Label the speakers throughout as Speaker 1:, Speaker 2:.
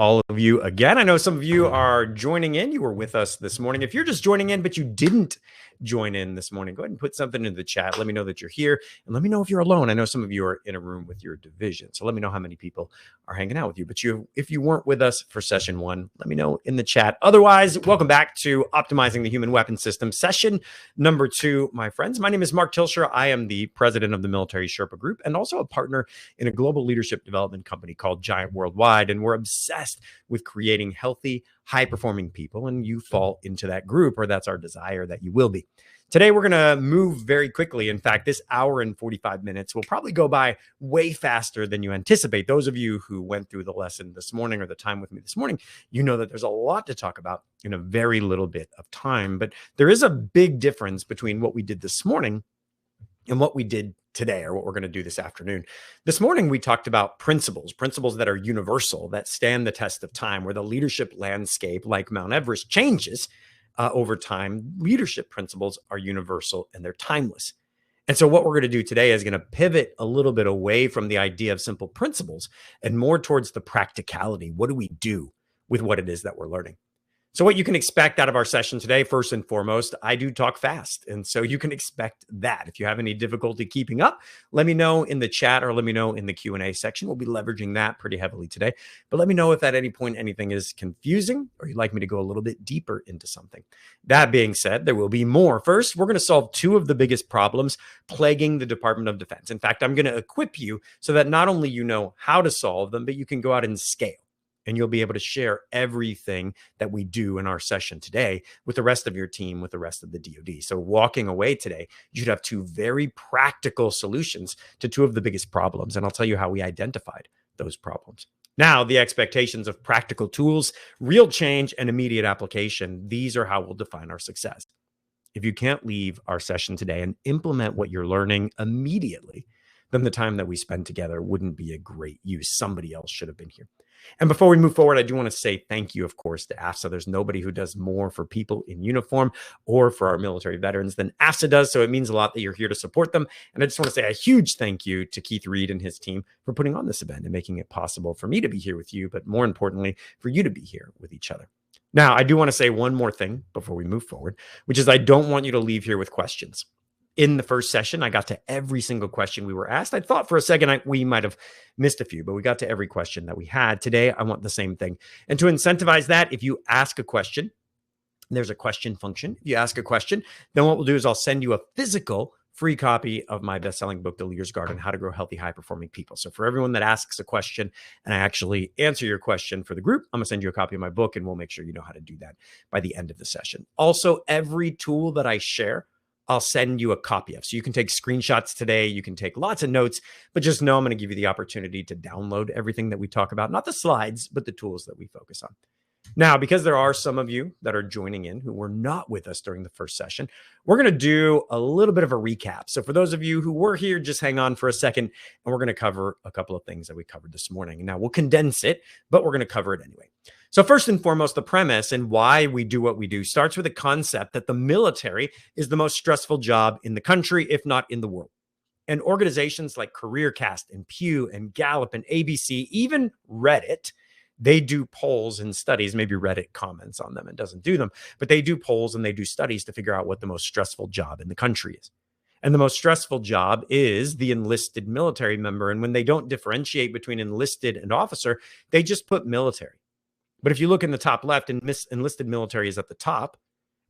Speaker 1: all of you again. I know some of you are joining in. You were with us this morning. If you're just joining in, but you didn't join in this morning, go ahead and put something in the chat. Let me know that you're here, and let me know if you're alone. I know some of you are in a room with your division, so let me know how many people are hanging out with you. But if you weren't with us for session one, let me know in the chat. Otherwise, welcome back to Optimizing the Human Weapon System, session number 2, my friends. My name is Mark Tilsher. I am the president of the Military Sherpa Group and also a partner in a global leadership development company called Giant Worldwide, and we're obsessed with creating healthy, high-performing people, and you fall into that group, or that's our desire that you will be. Today, we're going to move very quickly. In fact, this hour and 45 minutes will probably go by way faster than you anticipate. Those of you who went through the lesson this morning or the time with me this morning, you know that there's a lot to talk about in a very little bit of time. But there is a big difference between what we did this morning and what we did today, or what we're going to do this afternoon. This morning, we talked about principles that are universal, that stand the test of time, where the leadership landscape, like Mount Everest, changes over time. Leadership principles are universal and they're timeless. And so what we're going to do today is going to pivot a little bit away from the idea of simple principles and more towards the practicality. What do we do with what it is that we're learning? So what you can expect out of our session today, first and foremost, I do talk fast. And so you can expect that. If you have any difficulty keeping up, let me know in the chat or let me know in the Q&A section. We'll be leveraging that pretty heavily today. But let me know if at any point anything is confusing or you'd like me to go a little bit deeper into something. That being said, there will be more. First, we're going to solve 2 of the biggest problems plaguing the Department of Defense. In fact, I'm going to equip you so that not only you know how to solve them, but you can go out and scale. And you'll be able to share everything that we do in our session today with the rest of your team, with the rest of the DoD. So walking away today, you should have 2 very practical solutions to 2 of the biggest problems. And I'll tell you how we identified those problems. Now, the expectations of practical tools, real change, and immediate application, these are how we'll define our success. If you can't leave our session today and implement what you're learning immediately, then the time that we spend together wouldn't be a great use. Somebody else should have been here. And before we move forward, I do want to say thank you, of course, to AFSA. There's nobody who does more for people in uniform or for our military veterans than AFSA does. So it means a lot that you're here to support them. And I just want to say a huge thank you to Keith Reed and his team for putting on this event and making it possible for me to be here with you, but more importantly, for you to be here with each other. Now, I do want to say one more thing before we move forward, which is I don't want you to leave here with questions. In the first session, I got to every single question we were asked. I thought for a second we might have missed a few, but we got to every question that we had. Today, I want the same thing. And to incentivize that, if you ask a question, there's a question function. If you ask a question, then what we'll do is I'll send you a physical free copy of my best-selling book, The Leader's Guide on How to Grow Healthy, High-Performing People. So for everyone that asks a question and I actually answer your question for the group, I'm going to send you a copy of my book, and we'll make sure you know how to do that by the end of the session. Also, every tool that I share, I'll send you a copy of. So you can take screenshots today. You can take lots of notes, but just know I'm going to give you the opportunity to download everything that we talk about, not the slides, but the tools that we focus on. Now, because there are some of you that are joining in who were not with us during the first session, we're going to do a little bit of a recap. So for those of you who were here, just hang on for a second, and we're going to cover a couple of things that we covered this morning. Now, we'll condense it, but we're going to cover it anyway. So first and foremost, the premise and why we do what we do starts with the concept that the military is the most stressful job in the country, if not in the world. And organizations like CareerCast and Pew and Gallup and ABC, even Reddit, they do polls and studies. Maybe Reddit comments on them and doesn't do them, but they do polls and they do studies to figure out what the most stressful job in the country is. And the most stressful job is the enlisted military member. And when they don't differentiate between enlisted and officer, they just put military. But if you look in the top left, enlisted military is at the top,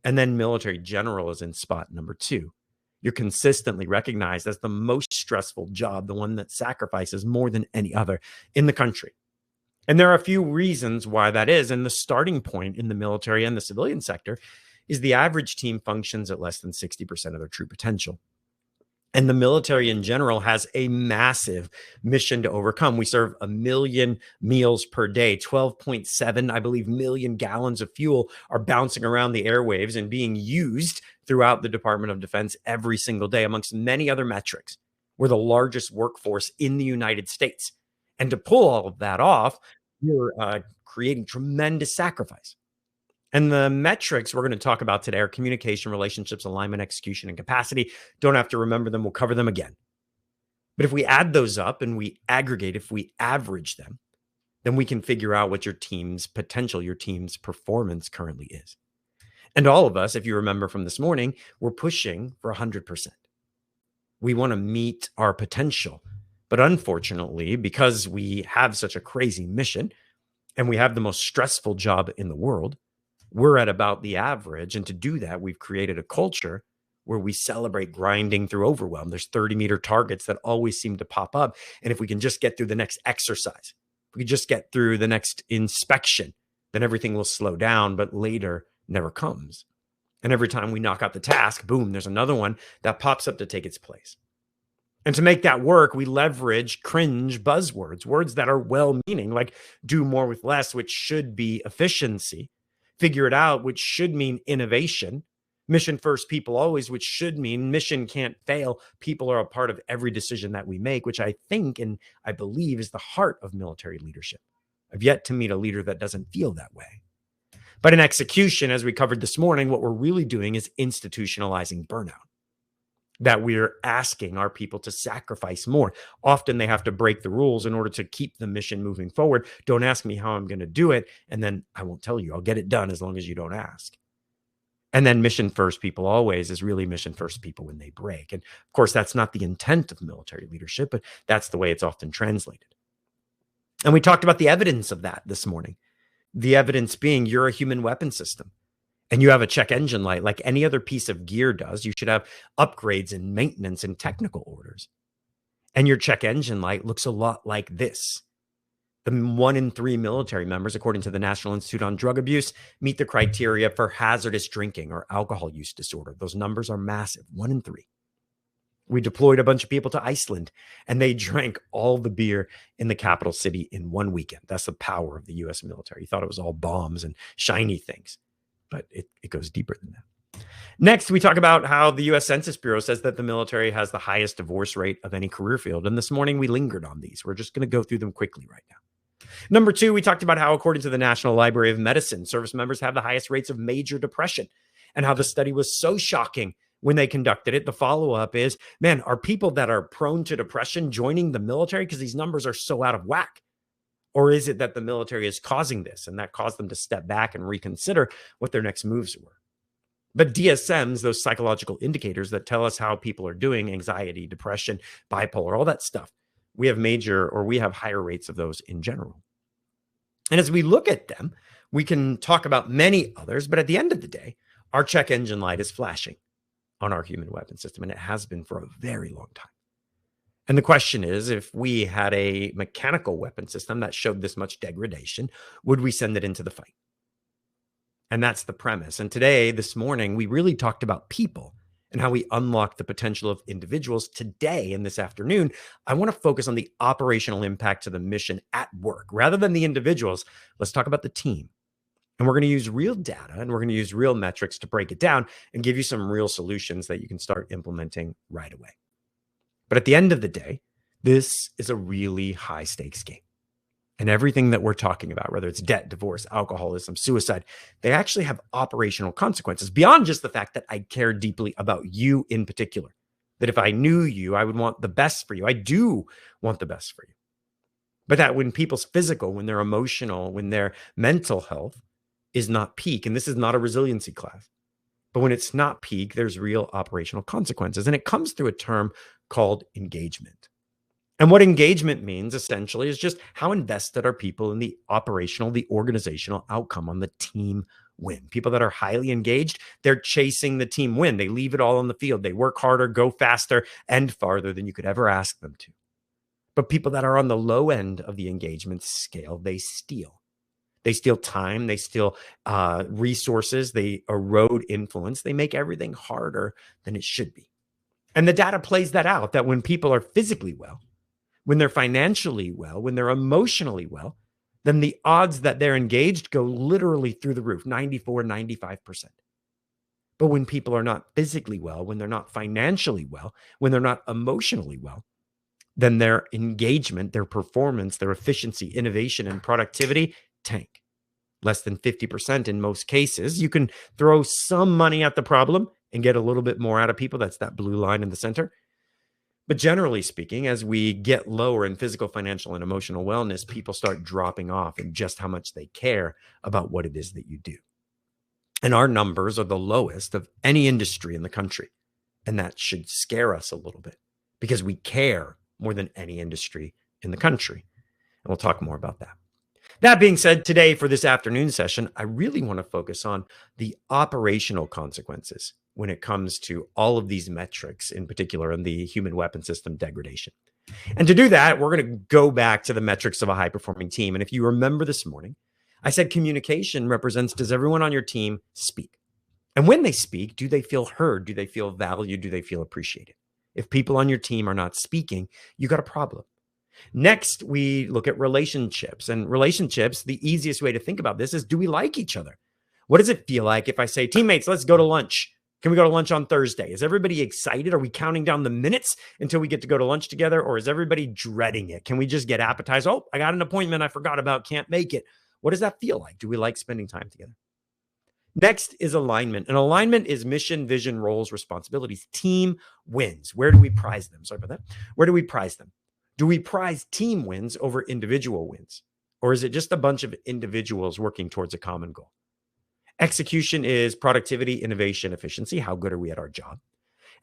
Speaker 1: and then military general is in spot number 2. You're consistently recognized as the most stressful job, the one that sacrifices more than any other in the country. And there are a few reasons why that is. And the starting point in the military and the civilian sector is the average team functions at less than 60% of their true potential. And the military in general has a massive mission to overcome. We serve 1 million meals per day, 12.7, I believe, million gallons of fuel are bouncing around the airwaves and being used throughout the Department of Defense every single day, amongst many other metrics. We're the largest workforce in the United States. And to pull all of that off, you're creating tremendous sacrifice. And the metrics we're going to talk about today are communication, relationships, alignment, execution, and capacity. Don't have to remember them. We'll cover them again. But if we add those up and we aggregate, if we average them, then we can figure out what your team's potential, your team's performance currently is. And all of us, if you remember from this morning, we're pushing for 100%. We want to meet our potential. But unfortunately, because we have such a crazy mission and we have the most stressful job in the world, we're at about the average. And to do that, we've created a culture where we celebrate grinding through overwhelm. There's 30-meter targets that always seem to pop up. And if we can just get through the next exercise, if we can just get through the next inspection, then everything will slow down, but later never comes. And every time we knock out the task, boom, there's another one that pops up to take its place. And to make that work, we leverage cringe buzzwords, words that are well-meaning, like do more with less, which should be efficiency, figure it out, which should mean innovation, mission first, people always, which should mean mission can't fail. People are a part of every decision that we make, which I think and I believe is the heart of military leadership. I've yet to meet a leader that doesn't feel that way. But in execution, as we covered this morning, what we're really doing is institutionalizing burnout. That we're asking our people to sacrifice more. Often they have to break the rules in order to keep the mission moving forward. Don't ask me how I'm going to do it, and then I won't tell you. I'll get it done as long as you don't ask. And then mission first people always is really mission first people when they break. And of course, that's not the intent of military leadership, but that's the way it's often translated. And we talked about the evidence of that this morning. The evidence being you're a human weapon system. And you have a check engine light like any other piece of gear does. You should have upgrades and maintenance and technical orders. And your check engine light looks a lot like this. The 1 in 3 military members, according to the National Institute on Drug Abuse, meet the criteria for hazardous drinking or alcohol use disorder. Those numbers are massive, 1 in 3. We deployed a bunch of people to Iceland, and they drank all the beer in the capital city in one weekend. That's the power of the U.S. military. You thought it was all bombs and shiny things. But it goes deeper than that. Next, we talk about how the U.S. Census Bureau says that the military has the highest divorce rate of any career field. And this morning, we lingered on these. We're just going to go through them quickly right now. Number 2, we talked about how, according to the National Library of Medicine, service members have the highest rates of major depression and how the study was so shocking when they conducted it. The follow-up is, man, are people that are prone to depression joining the military because these numbers are so out of whack? Or is it that the military is causing this and that caused them to step back and reconsider what their next moves were? But DSMs, those psychological indicators that tell us how people are doing, anxiety, depression, bipolar, all that stuff, we have higher rates of those in general. And as we look at them, we can talk about many others, but at the end of the day, our check engine light is flashing on our human weapon system, and it has been for a very long time. And the question is, if we had a mechanical weapon system that showed this much degradation, would we send it into the fight? And that's the premise. And today, this morning, we really talked about people and how we unlock the potential of individuals. Today and this afternoon, I want to focus on the operational impact to the mission at work. Rather than the individuals, let's talk about the team. And we're going to use real data and we're going to use real metrics to break it down and give you some real solutions that you can start implementing right away. But at the end of the day, this is a really high stakes game. And everything that we're talking about, whether it's debt, divorce, alcoholism, suicide, they actually have operational consequences beyond just the fact that I care deeply about you in particular. That if I knew you, I would want the best for you. I do want the best for you. But that when people's physical, when their emotional, when their mental health is not peak, and this is not a resiliency class, but when it's not peak, there's real operational consequences. And it comes through a term called engagement. And what engagement means essentially is just how invested are people in the operational, the organizational outcome on the team win. People that are highly engaged, they're chasing the team win. They leave it all on the field. They work harder, go faster, and farther than you could ever ask them to. But people that are on the low end of the engagement scale, they steal. They steal time. They steal resources. They erode influence. They make everything harder than it should be. And the data plays that out, that when people are physically well, when they're financially well, when they're emotionally well, then the odds that they're engaged go literally through the roof, 94, 95%. But when people are not physically well, when they're not financially well, when they're not emotionally well, then their engagement, their performance, their efficiency, innovation, and productivity tank. Less than 50% in most cases. You can throw some money at the problem and get a little bit more out of people. That's that blue line in the center. But generally speaking, as we get lower in physical, financial, and emotional wellness, people start dropping off in just how much they care about what it is that you do. And our numbers are the lowest of any industry in the country. And that should scare us a little bit because we care more than any industry in the country. And we'll talk more about that. That being said, today for this afternoon session, I really want to focus on the operational consequences when it comes to all of these metrics, in particular in the human weapon system degradation. And to do that, we're going to go back to the metrics of a high-performing team. And if you remember this morning, I said communication represents, does everyone on your team speak? And when they speak, do they feel heard? Do they feel valued? Do they feel appreciated? If people on your team are not speaking, you got a problem. Next, we look at relationships. And relationships, the easiest way to think about this is, do we like each other? What does it feel like if I say, teammates, let's go to lunch? Can we go to lunch on Thursday? Is everybody excited? Are we counting down the minutes until we get to go to lunch together? Or is everybody dreading it? Can we just get appetized? Oh, I got an appointment I forgot about, can't make it. What does that feel like? Do we like spending time together? Next is alignment. And alignment is mission, vision, roles, responsibilities. Team wins. Where do we prize them? Sorry about that. Where do we prize them? Do we prize team wins over individual wins? Or is it just a bunch of individuals working towards a common goal? Execution is productivity, innovation, efficiency. How good are we at our job?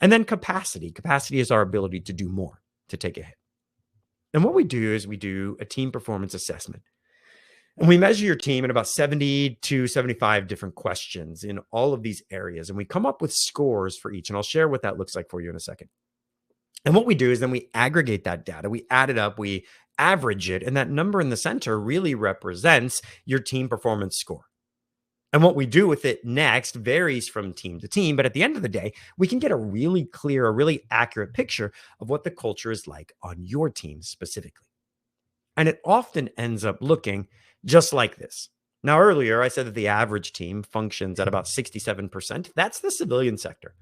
Speaker 1: And then capacity. Capacity is our ability to do more, to take a hit. And what we do is we do a team performance assessment. And we measure your team in about 70 to 75 different questions in all of these areas. And we come up with scores for each. And I'll share what that looks like for you in a second. And what we do is then we aggregate that data, we add it up, we average it, and that number in the center really represents your team performance score. And what we do with it next varies from team to team, but at the end of the day, we can get a really clear, a really accurate picture of what the culture is like on your team specifically. And it often ends up looking just like this. Now, earlier, I said that the average team functions at about 67%. That's the civilian sector.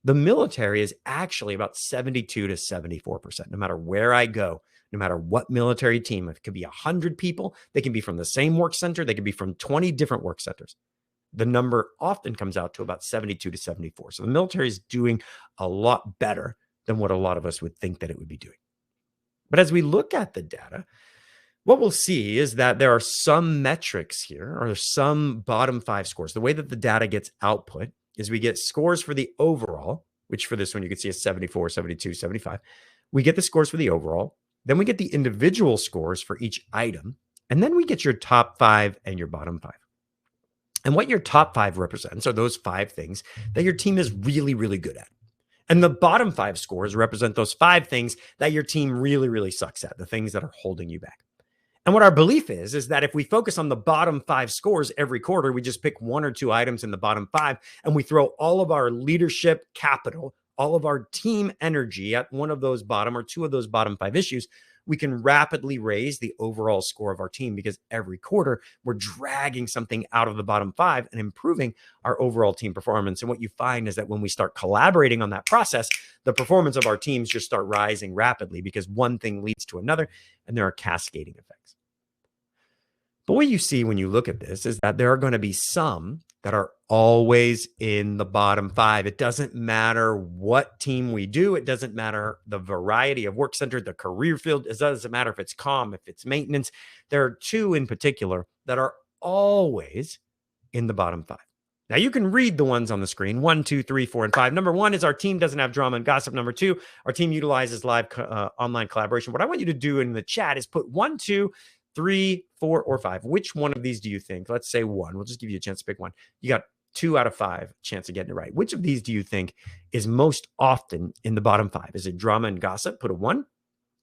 Speaker 1: The military is actually about 72 to 74%. No matter where I go, no matter what military team, it could be 100 people. They can be from the same work center. They can be from 20 different work centers. The number often comes out to about 72 to 74. So the military is doing a lot better than what a lot of us would think that it would be doing. But as we look at the data, what we'll see is that there are some metrics here, or some bottom 5 scores. The way that the data gets output is we get scores for the overall, which for this one you can see is 74, 72, 75. We get the scores for the overall. Then we get the individual scores for each item. And then we get your top 5 and your bottom 5. And what your top 5 represents are those 5 things that your team is really, really good at. And the bottom 5 scores represent those 5 things that your team really, really sucks at, the things that are holding you back. And what our belief is that if we focus on the bottom 5 scores every quarter, we just pick 1 or 2 items in the bottom 5, and we throw all of our leadership capital, all of our team energy at one of those bottom or 2 of those bottom 5 issues, we can rapidly raise the overall score of our team, because every quarter we're dragging something out of the bottom 5 and improving our overall team performance. And what you find is that when we start collaborating on that process, the performance of our teams just start rising rapidly, because one thing leads to another and there are cascading effects. But what you see when you look at this is that there are going to be some that are always in the bottom 5. It doesn't matter what team we do. It doesn't matter the variety of work center, the career field. It doesn't matter if it's comm, if it's maintenance. There are 2 in particular that are always in the bottom 5. Now you can read the ones on the screen: 1, 2, 3, 4, and 5. Number 1 is our team doesn't have drama and gossip. Number 2, our team utilizes live online collaboration. What I want you to do in the chat is put 1, 2, 3, 4, or 5. Which one of these do you think? Let's say 1. We'll just give you a chance to pick one. You got 2 out of 5 chance of getting it right. Which of these do you think is most often in the bottom 5? Is it drama and gossip? Put a 1.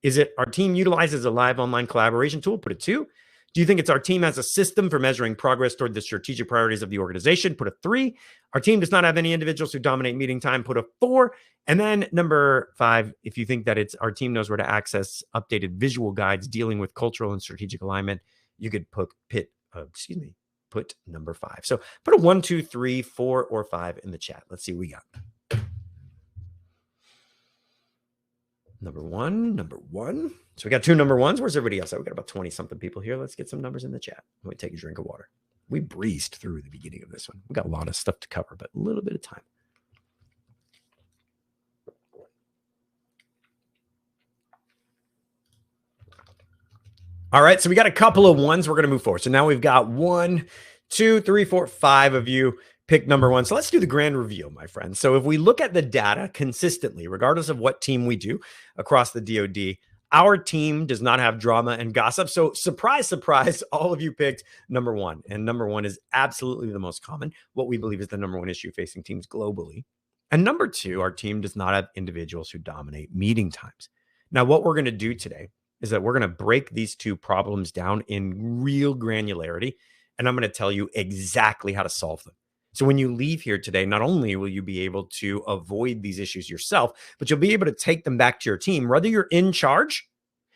Speaker 1: Is it our team utilizes a live online collaboration tool? Put a 2. Do you think it's our team has a system for measuring progress toward the strategic priorities of the organization? Put a 3. Our team does not have any individuals who dominate meeting time? Put a 4. And then number 5, if you think that it's our team knows where to access updated visual guides dealing with cultural and strategic alignment, you could put number 5. So put a 1, 2, 3, 4, or 5 in the chat. Let's see what we got. Number one. So we got 2 number 1s. Where's everybody else? We got about 20 something people here. Let's get some numbers in the chat. Let me take a drink of water. We breezed through the beginning of this one. We got a lot of stuff to cover, but a little bit of time. All right, so we got a couple of ones. We're going to move forward. So now we've got 1, 2, 3, 4, 5 of you pick number one. So let's do the grand reveal, my friends. So if we look at the data consistently, regardless of what team we do across the DoD, our team does not have drama and gossip. So surprise, surprise, all of you picked number one. And number one is absolutely the most common, what we believe is the number one issue facing teams globally. And number two, our team does not have individuals who dominate meeting times. Now, what we're going to do today is that we're going to break these two problems down in real granularity. And I'm going to tell you exactly how to solve them. So when you leave here today, not only will you be able to avoid these issues yourself, but you'll be able to take them back to your team, whether you're in charge,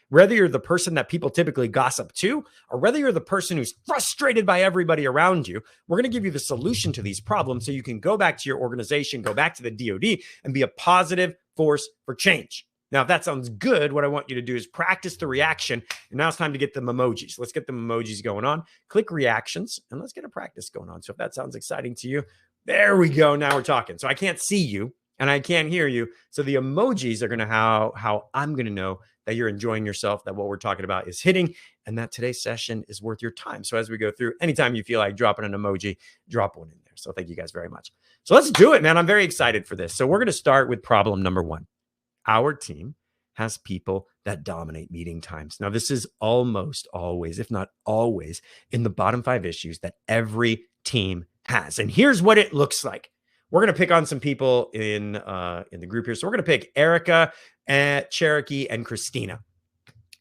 Speaker 1: whether you're the person that people typically gossip to, or whether you're the person who's frustrated by everybody around you. We're going to give you the solution to these problems so you can go back to your organization, go back to the DoD, and be a positive force for change. Now, if that sounds good, what I want you to do is practice the reaction. And now it's time to get them emojis. Let's get the emojis going on. Click reactions and let's get a practice going on. So if that sounds exciting to you, there we go. Now we're talking. So I can't see you and I can't hear you. So the emojis are going to how I'm going to know that you're enjoying yourself, that what we're talking about is hitting, and that today's session is worth your time. So as we go through, anytime you feel like dropping an emoji, drop one in there. So thank you guys very much. So let's do it, man. I'm very excited for this. So we're going to start with problem number one. Our team has people that dominate meeting times. Now, this is almost always, if not always, in the bottom 5 issues that every team has. And here's what it looks like. We're going to pick on some people in the group here. So we're going to pick Erica, Cherokee, and Christina.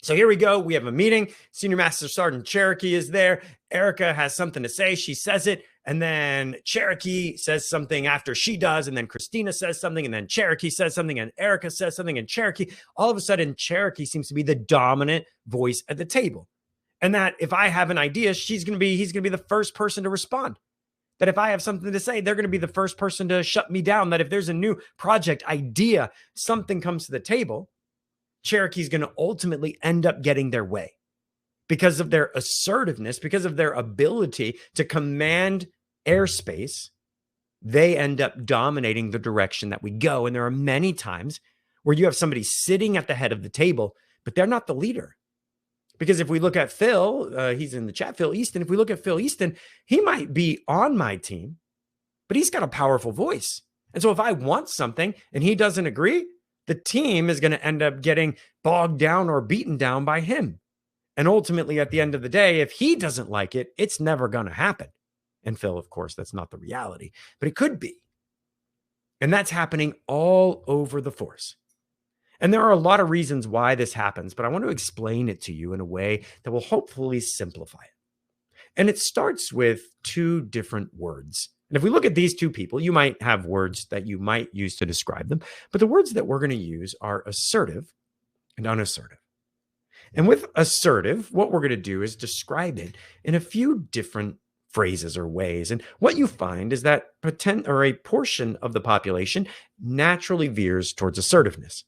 Speaker 1: So here we go. We have a meeting. Senior Master Sergeant Cherokee is there. Erica has something to say. She says it. And then Cherokee says something after she does. And then Christina says something. And then Cherokee says something. And Erica says something. And Cherokee, all of a sudden, Cherokee seems to be the dominant voice at the table. And that if I have an idea, he's going to be the first person to respond. That if I have something to say, they're going to be the first person to shut me down. That if there's a new project idea, something comes to the table, Cherokee's going to ultimately end up getting their way because of their assertiveness, because of their ability to command airspace. They end up dominating the direction that we go. And there are many times where you have somebody sitting at the head of the table, but they're not the leader. Because if we look at Phil, he's in the chat, Phil Easton. If we look at Phil Easton, he might be on my team, but he's got a powerful voice. And so if I want something and he doesn't agree, the team is going to end up getting bogged down or beaten down by him. And ultimately, at the end of the day, if he doesn't like it, it's never going to happen. And Phil, of course, that's not the reality, but it could be. And that's happening all over the force. And there are a lot of reasons why this happens, but I want to explain it to you in a way that will hopefully simplify it. And it starts with 2 different words. And if we look at these 2 people, you might have words that you might use to describe them, but the words that we're going to use are assertive and unassertive. And with assertive, what we're going to do is describe it in a few different phrases or ways. And what you find is that a portion of the population naturally veers towards assertiveness.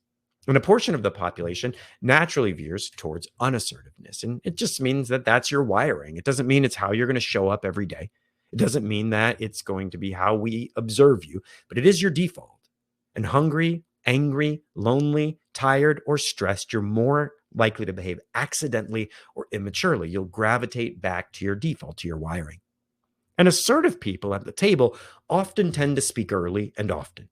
Speaker 1: And a portion of the population naturally veers towards unassertiveness. And it just means that that's your wiring. It doesn't mean it's how you're going to show up every day. It doesn't mean that it's going to be how we observe you, but it is your default. And hungry, angry, lonely, tired, or stressed, you're more likely to behave accidentally or immaturely. You'll gravitate back to your default, to your wiring. And assertive people at the table often tend to speak early and often.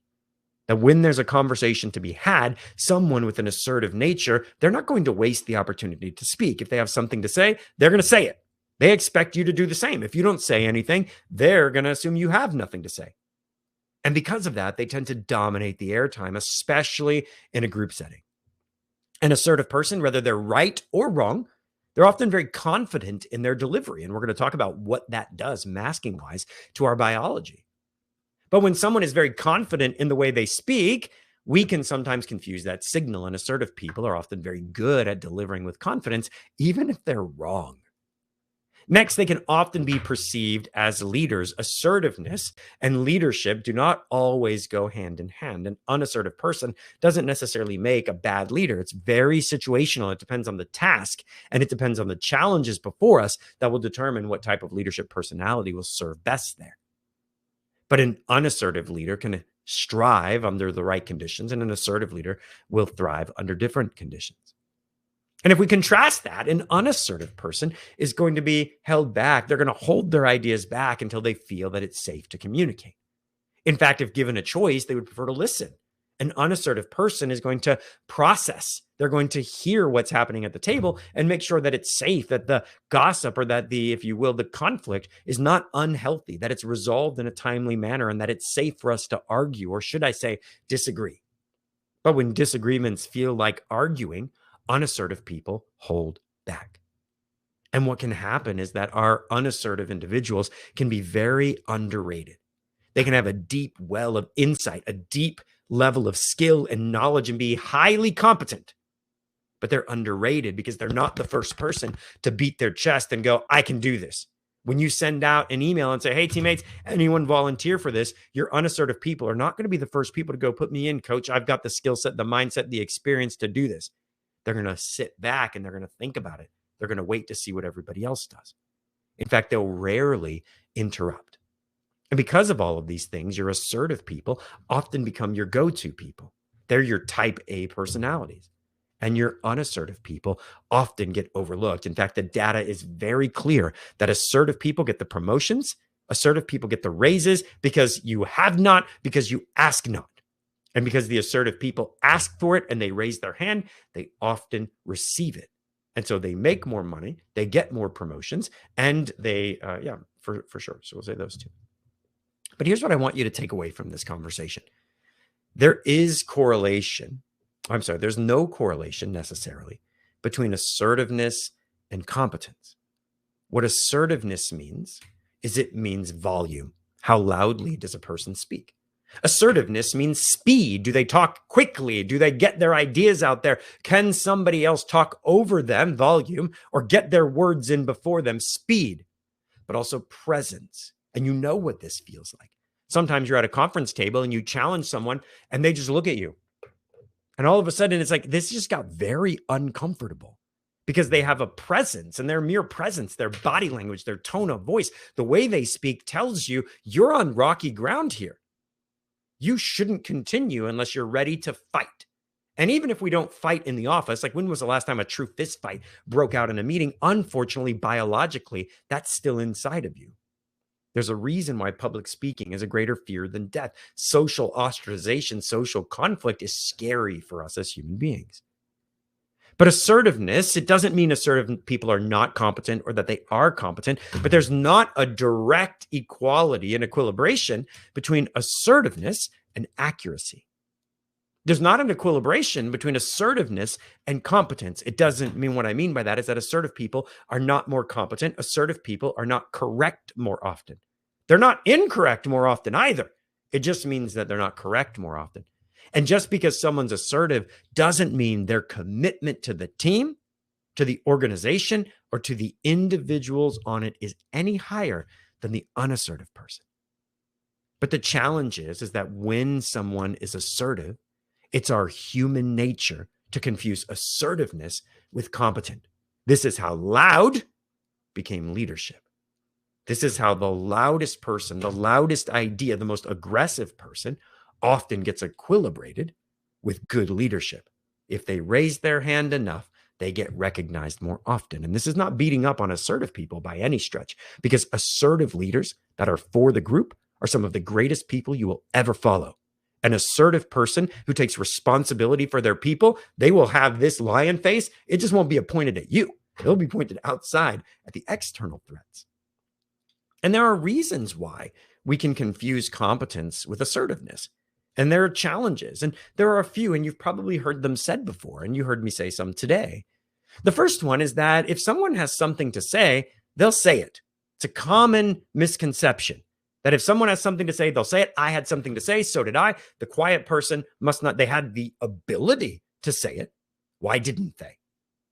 Speaker 1: That when there's a conversation to be had, someone with an assertive nature, they're not going to waste the opportunity to speak. If they have something to say, they're going to say it. They expect you to do the same. If you don't say anything, they're going to assume you have nothing to say. And because of that, they tend to dominate the airtime, especially in a group setting. An assertive person, whether they're right or wrong, they're often very confident in their delivery. And we're going to talk about what that does masking-wise to our biology. But when someone is very confident in the way they speak, we can sometimes confuse that signal. And assertive people are often very good at delivering with confidence, even if they're wrong. Next, they can often be perceived as leaders. Assertiveness and leadership do not always go hand in hand. An unassertive person doesn't necessarily make a bad leader. It's very situational. It depends on the task, and it depends on the challenges before us that will determine what type of leadership personality will serve best there. But an unassertive leader can strive under the right conditions, and an assertive leader will thrive under different conditions. And if we contrast that, an unassertive person is going to be held back. They're going to hold their ideas back until they feel that it's safe to communicate. In fact, if given a choice, they would prefer to listen. An unassertive person is going to process. They're going to hear what's happening at the table and make sure that it's safe, that the gossip or that the, if you will, the conflict is not unhealthy, that it's resolved in a timely manner, and that it's safe for us to argue, or should I say, disagree. But when disagreements feel like arguing, unassertive people hold back. And what can happen is that our unassertive individuals can be very underrated. They can have a deep well of insight, a deep level of skill and knowledge, and be highly competent. But they're underrated because they're not the first person to beat their chest and go, I can do this. When you send out an email and say, hey, teammates, anyone volunteer for this, your unassertive people are not going to be the first people to go, put me in, coach. I've got the skill set, the mindset, the experience to do this. They're going to sit back and they're going to think about it. They're going to wait to see what everybody else does. In fact, they'll rarely interrupt. And because of all of these things, your assertive people often become your go-to people. They're your type A personalities. And your unassertive people often get overlooked. In fact, the data is very clear that assertive people get the promotions, assertive people get the raises because you have not, because you ask not. And because the assertive people ask for it and they raise their hand, they often receive it. And so they make more money, they get more promotions, and they, for sure. So we'll say those two. But here's what I want you to take away from this conversation. There's no correlation necessarily between assertiveness and competence. What assertiveness means is it means volume. How loudly does a person speak? Assertiveness means speed. Do they talk quickly? Do they get their ideas out there? Can somebody else talk over them, volume, or get their words in before them, speed? But also presence. And you know what this feels like. Sometimes you're at a conference table and you challenge someone and they just look at you. And all of a sudden it's like, this just got very uncomfortable because they have a presence, and their mere presence, their body language, their tone of voice, the way they speak tells you you're on rocky ground here. You shouldn't continue unless you're ready to fight. And even if we don't fight in the office, like when was the last time a true fist fight broke out in a meeting? Unfortunately, biologically, that's still inside of you. There's a reason why public speaking is a greater fear than death. Social ostracization, social conflict is scary for us as human beings. But assertiveness, it doesn't mean assertive people are not competent or that they are competent, but there's not a direct equality and equilibration between assertiveness and accuracy. There's not an equilibration between assertiveness and competence. It doesn't mean, what I mean by that is that assertive people are not more competent. Assertive people are not correct more often. They're not incorrect more often either. It just means that they're not correct more often. And just because someone's assertive doesn't mean their commitment to the team, to the organization, or to the individuals on it is any higher than the unassertive person. But the challenge is that when someone is assertive, it's our human nature to confuse assertiveness with competent. This is how loud became leadership. This is how the loudest person, the loudest idea, the most aggressive person often gets equilibrated with good leadership. If they raise their hand enough, they get recognized more often. And this is not beating up on assertive people by any stretch, because assertive leaders that are for the group are some of the greatest people you will ever follow. An assertive person who takes responsibility for their people, they will have this lion face. It just won't be pointed at you. It'll be pointed outside at the external threats. And there are reasons why we can confuse competence with assertiveness. And there are challenges, and there are a few, and you've probably heard them said before, and you heard me say some today. The first one is that if someone has something to say, they'll say it. It's a common misconception that if someone has something to say, they'll say it. I had something to say, so did I. The quiet person must not, they had the ability to say it. Why didn't they?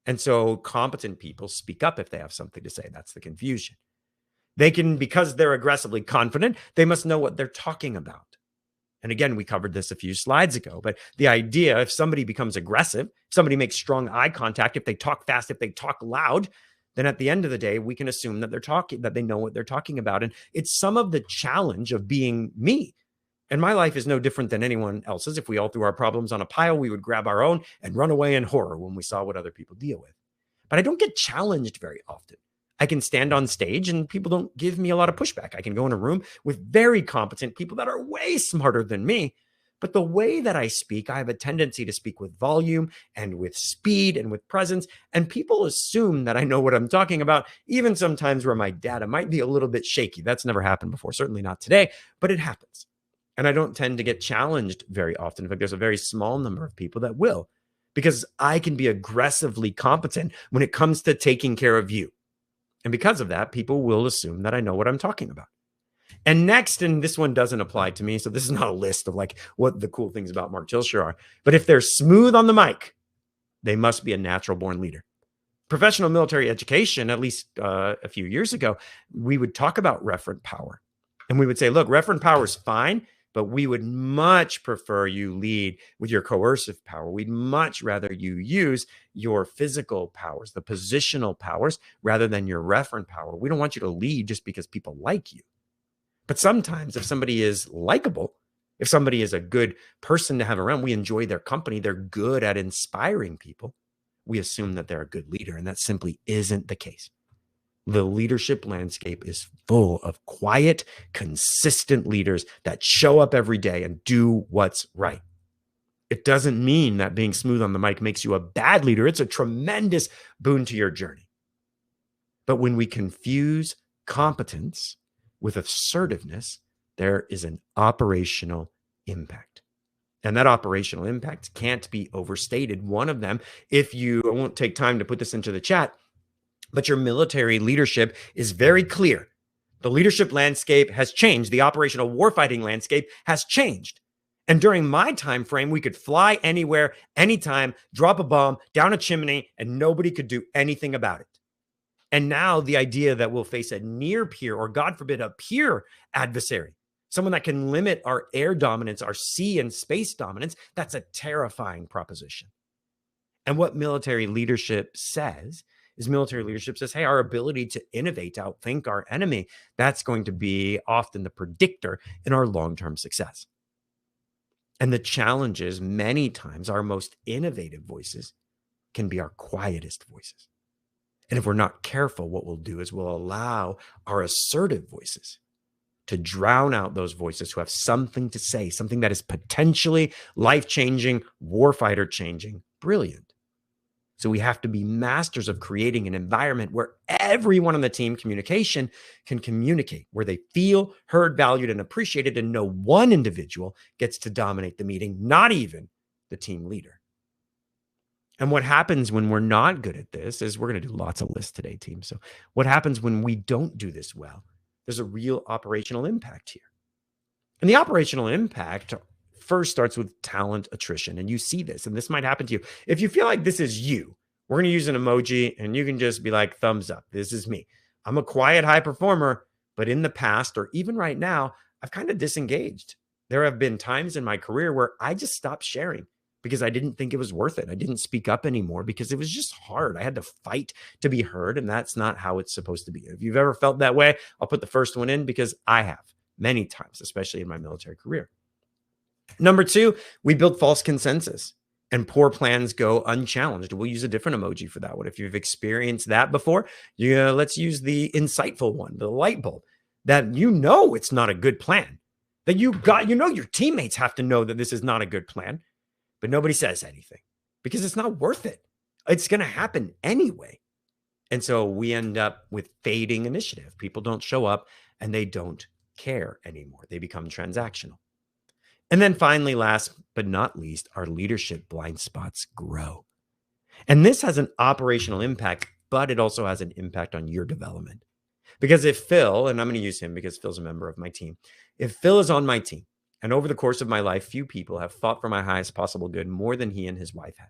Speaker 1: And so competent people speak up if they have something to say. That's the confusion. They can, because they're aggressively confident, they must know what they're talking about. And again, we covered this a few slides ago, but the idea, if somebody becomes aggressive, if somebody makes strong eye contact, if they talk fast, if they talk loud, then at the end of the day, we can assume that that they know what they're talking about. And it's some of the challenge of being me. And my life is no different than anyone else's. If we all threw our problems on a pile, we would grab our own and run away in horror when we saw what other people deal with. but I don't get challenged very often. I can stand on stage and people don't give me a lot of pushback. I can go in a room with very competent people that are way smarter than me. But the way that I speak, I have a tendency to speak with volume and with speed and with presence. And people assume that I know what I'm talking about, even sometimes where my data might be a little bit shaky. That's never happened before, certainly not today, but it happens. And I don't tend to get challenged very often. In fact, there's a very small number of people that will, because I can be aggressively competent when it comes to taking care of you. And because of that, people will assume that I know what I'm talking about. And next, and this one doesn't apply to me, so this is not a list of like what the cool things about Mark Tilsher are, but if they're smooth on the mic, they must be a natural born leader. Professional military education, at least a few years ago, we would talk about referent power. And we would say, look, referent power is fine, but we would much prefer you lead with your coercive power. We'd much rather you use your physical powers, the positional powers, rather than your referent power. We don't want you to lead just because people like you. But sometimes if somebody is likable, if somebody is a good person to have around, we enjoy their company, they're good at inspiring people, we assume that they're a good leader, and that simply isn't the case. The leadership landscape is full of quiet, consistent leaders that show up every day and do what's right. It doesn't mean that being smooth on the mic makes you a bad leader. It's a tremendous boon to your journey. But when we confuse competence with assertiveness, there is an operational impact. And that operational impact can't be overstated. One of them, I won't take time to put this into the chat, but your military leadership is very clear. The leadership landscape has changed. The operational warfighting landscape has changed. And during my time frame, we could fly anywhere, anytime, drop a bomb down a chimney, and nobody could do anything about it. And now the idea that we'll face a near peer, or God forbid, a peer adversary, someone that can limit our air dominance, our sea and space dominance, that's a terrifying proposition. And what military leadership says is hey, our ability to innovate, to outthink our enemy, that's going to be often the predictor in our long-term success. And the challenge is many times our most innovative voices can be our quietest voices. And if we're not careful, what we'll do is we'll allow our assertive voices to drown out those voices who have something to say, something that is potentially life-changing, warfighter-changing, brilliant. So we have to be masters of creating an environment where everyone on the team communication can communicate, where they feel heard, valued, and appreciated, and no one individual gets to dominate the meeting, not even the team leader. And what happens when we're not good at this is we're going to do lots of lists today, team. So what happens when we don't do this well? There's a real operational impact here. And the operational impact first starts with talent attrition. And you see this, and this might happen to you. If you feel like this is you, we're going to use an emoji, and you can just be like, thumbs up. This is me. I'm a quiet high performer, but in the past, or even right now, I've kind of disengaged. There have been times in my career where I just stopped sharing because I didn't think it was worth it. I didn't speak up anymore because it was just hard. I had to fight to be heard, and that's not how it's supposed to be. If you've ever felt that way, I'll put the first one in because I have many times, especially in my military career. Number two, we build false consensus and poor plans go unchallenged. We'll use a different emoji for that one. If you've experienced that before, let's use the insightful one, the light bulb, that it's not a good plan, that your teammates have to know that this is not a good plan. But nobody says anything because it's not worth it. It's going to happen anyway. And so we end up with fading initiative. People don't show up and they don't care anymore. They become transactional. And then finally, last but not least, our leadership blind spots grow. And this has an operational impact, but it also has an impact on your development. Because if Phil, and I'm going to use him because Phil's a member of my team, if Phil is on my team, and over the course of my life, few people have fought for my highest possible good more than he and his wife have.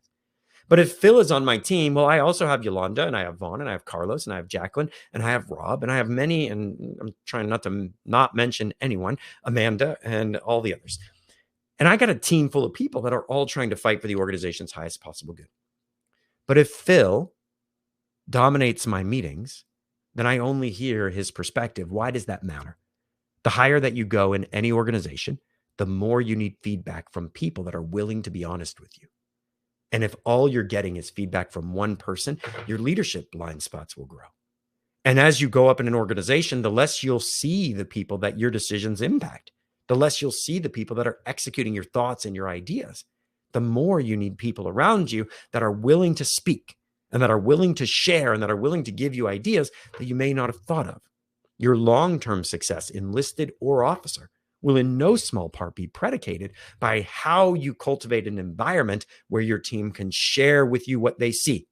Speaker 1: But if Phil is on my team, well, I also have Yolanda, and I have Vaughn, and I have Carlos, and I have Jacqueline, and I have Rob, and I have many, and I'm trying not to not mention anyone, Amanda, and all the others. And I got a team full of people that are all trying to fight for the organization's highest possible good. But if Phil dominates my meetings, then I only hear his perspective. Why does that matter? The higher that you go in any organization, the more you need feedback from people that are willing to be honest with you. And if all you're getting is feedback from one person, your leadership blind spots will grow. And as you go up in an organization, the less you'll see the people that your decisions impact, the less you'll see the people that are executing your thoughts and your ideas. The more you need people around you that are willing to speak and that are willing to share and that are willing to give you ideas that you may not have thought of. Your long-term success, enlisted or officer, will in no small part be predicated by how you cultivate an environment where your team can share with you what they see.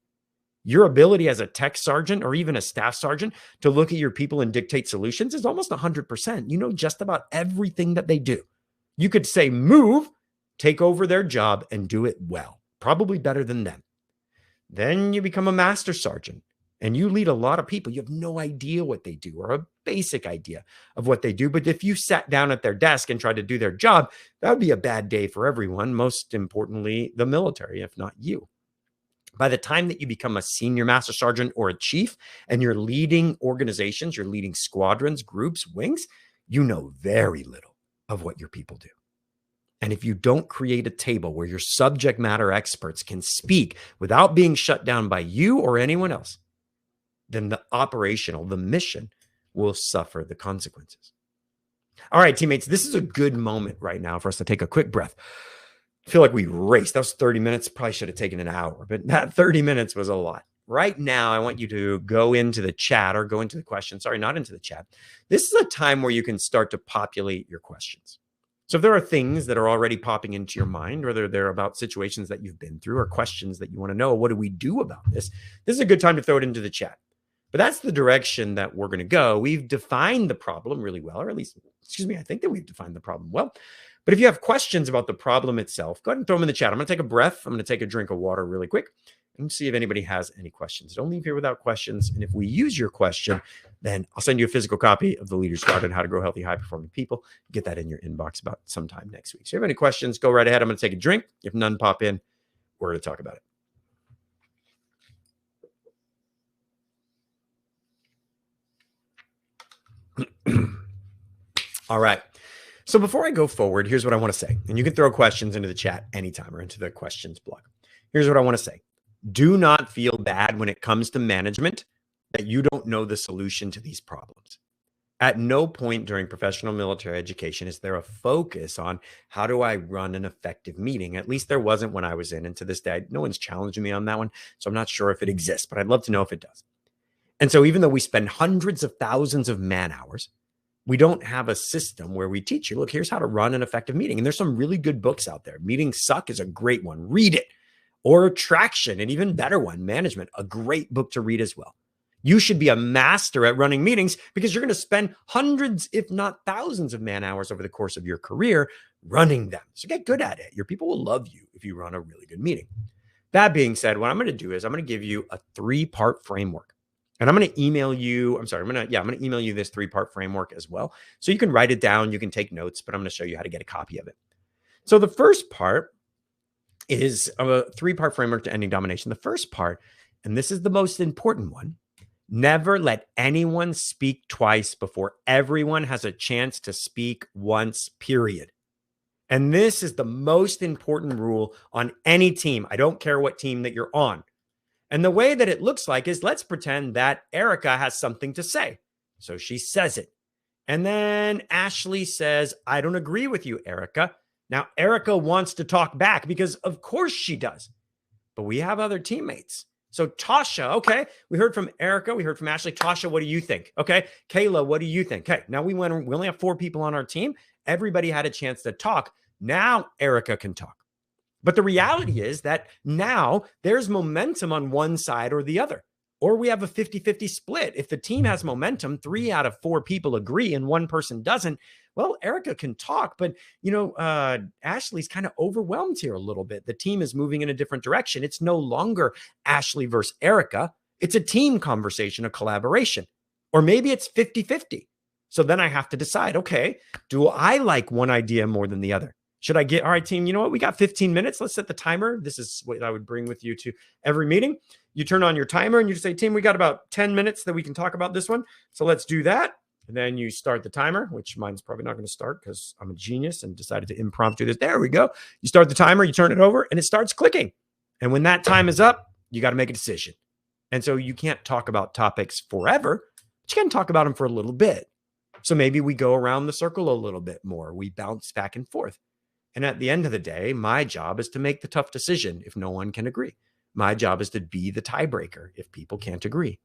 Speaker 1: Your ability as a tech sergeant or even a staff sergeant to look at your people and dictate solutions is almost 100%. You know just about everything that they do. You could say, move, take over their job and do it well, probably better than them. Then you become a master sergeant and you lead a lot of people. You have no idea what they do or a basic idea of what they do. But if you sat down at their desk and tried to do their job, that would be a bad day for everyone, most importantly, the military, if not you. By the time that you become a senior master sergeant or a chief and you're leading organizations, you're leading squadrons, groups, wings, you know very little of what your people do. And if you don't create a table where your subject matter experts can speak without being shut down by you or anyone else, then the mission will suffer the consequences. All right, teammates, this is a good moment right now for us to take a quick breath. I feel like we raced. That was 30 minutes. Probably should have taken an hour, but that 30 minutes was a lot. Right now, I want you to go into the chat or go into the questions. Sorry, not into the chat. This is a time where you can start to populate your questions. So if there are things that are already popping into your mind, whether they're about situations that you've been through or questions that you want to know, what do we do about this? This is a good time to throw it into the chat. But that's the direction that we're going to go. We've defined the problem really well, or at least, I think that we've defined the problem well. But if you have questions about the problem itself, go ahead and throw them in the chat. I'm going to take a breath. I'm going to take a drink of water really quick and see if anybody has any questions. Don't leave here without questions. And if we use your question, then I'll send you a physical copy of the Leader's Guide on how to grow healthy, high-performing people. Get that in your inbox about sometime next week. So if you have any questions, go right ahead. I'm going to take a drink. If none pop in, we're going to talk about it. All right. So before I go forward, here's what I want to say. And you can throw questions into the chat anytime or into the questions block. Here's what I want to say. Do not feel bad when it comes to management that you don't know the solution to these problems. At no point during professional military education is there a focus on how do I run an effective meeting. At least there wasn't when I was in. And to this day, no one's challenging me on that one. So I'm not sure if it exists, but I'd love to know if it does. And so even though we spend hundreds of thousands of man hours, we don't have a system where we teach you, look, here's how to run an effective meeting. And there's some really good books out there. Meetings Suck is a great one. Read it. Or Traction, an even better one, Management, a great book to read as well. You should be a master at running meetings because you're going to spend hundreds, if not thousands of man hours over the course of your career running them. So get good at it. Your people will love you if you run a really good meeting. That being said, what I'm going to do is I'm going to give you a 3-part framework. And I'm going to email you. I'm going to email you this 3-part framework as well. So you can write it down. You can take notes, but I'm going to show you how to get a copy of it. So the first part is a 3-part framework to ending domination. The first part, and this is the most important one, never let anyone speak twice before everyone has a chance to speak once, period. And this is the most important rule on any team. I don't care what team that you're on. And the way that it looks like is, let's pretend that Erica has something to say. So she says it. And then Ashley says, I don't agree with you, Erica. Now, Erica wants to talk back because of course she does. But we have other teammates. So Tasha, okay, we heard from Erica. We heard from Ashley. Tasha, what do you think? Okay, Kayla, what do you think? Okay, now we only have 4 people on our team. Everybody had a chance to talk. Now Erica can talk. But the reality is that now there's momentum on one side or the other, or we have a 50-50 split. If the team has momentum, 3 out of 4 people agree and 1 person doesn't, well, Erica can talk, but Ashley's kind of overwhelmed here a little bit. The team is moving in a different direction. It's no longer Ashley versus Erica. It's a team conversation, a collaboration, or maybe it's 50-50. So then I have to decide, okay, do I like one idea more than the other? Should I all right, team, you know what? We got 15 minutes. Let's set the timer. This is what I would bring with you to every meeting. You turn on your timer and you say, team, we got about 10 minutes that we can talk about this one. So let's do that. And then you start the timer, which mine's probably not going to start because I'm a genius and decided to impromptu this. There we go. You start the timer, you turn it over, and it starts clicking. And when that time is up, you got to make a decision. And so you can't talk about topics forever, but you can talk about them for a little bit. So maybe we go around the circle a little bit more. We bounce back and forth. And at the end of the day, my job is to make the tough decision if no one can agree. My job is to be the tiebreaker if people can't agree.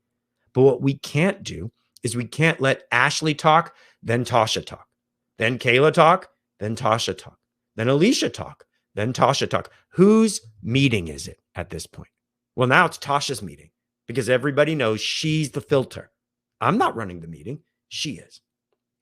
Speaker 1: But what we can't do is we can't let Ashley talk, then Tasha talk, then Kayla talk, then Tasha talk, then Alicia talk, then Tasha talk. Whose meeting is it at this point? Well, now it's Tasha's meeting because everybody knows she's the filter. I'm not running the meeting. She is.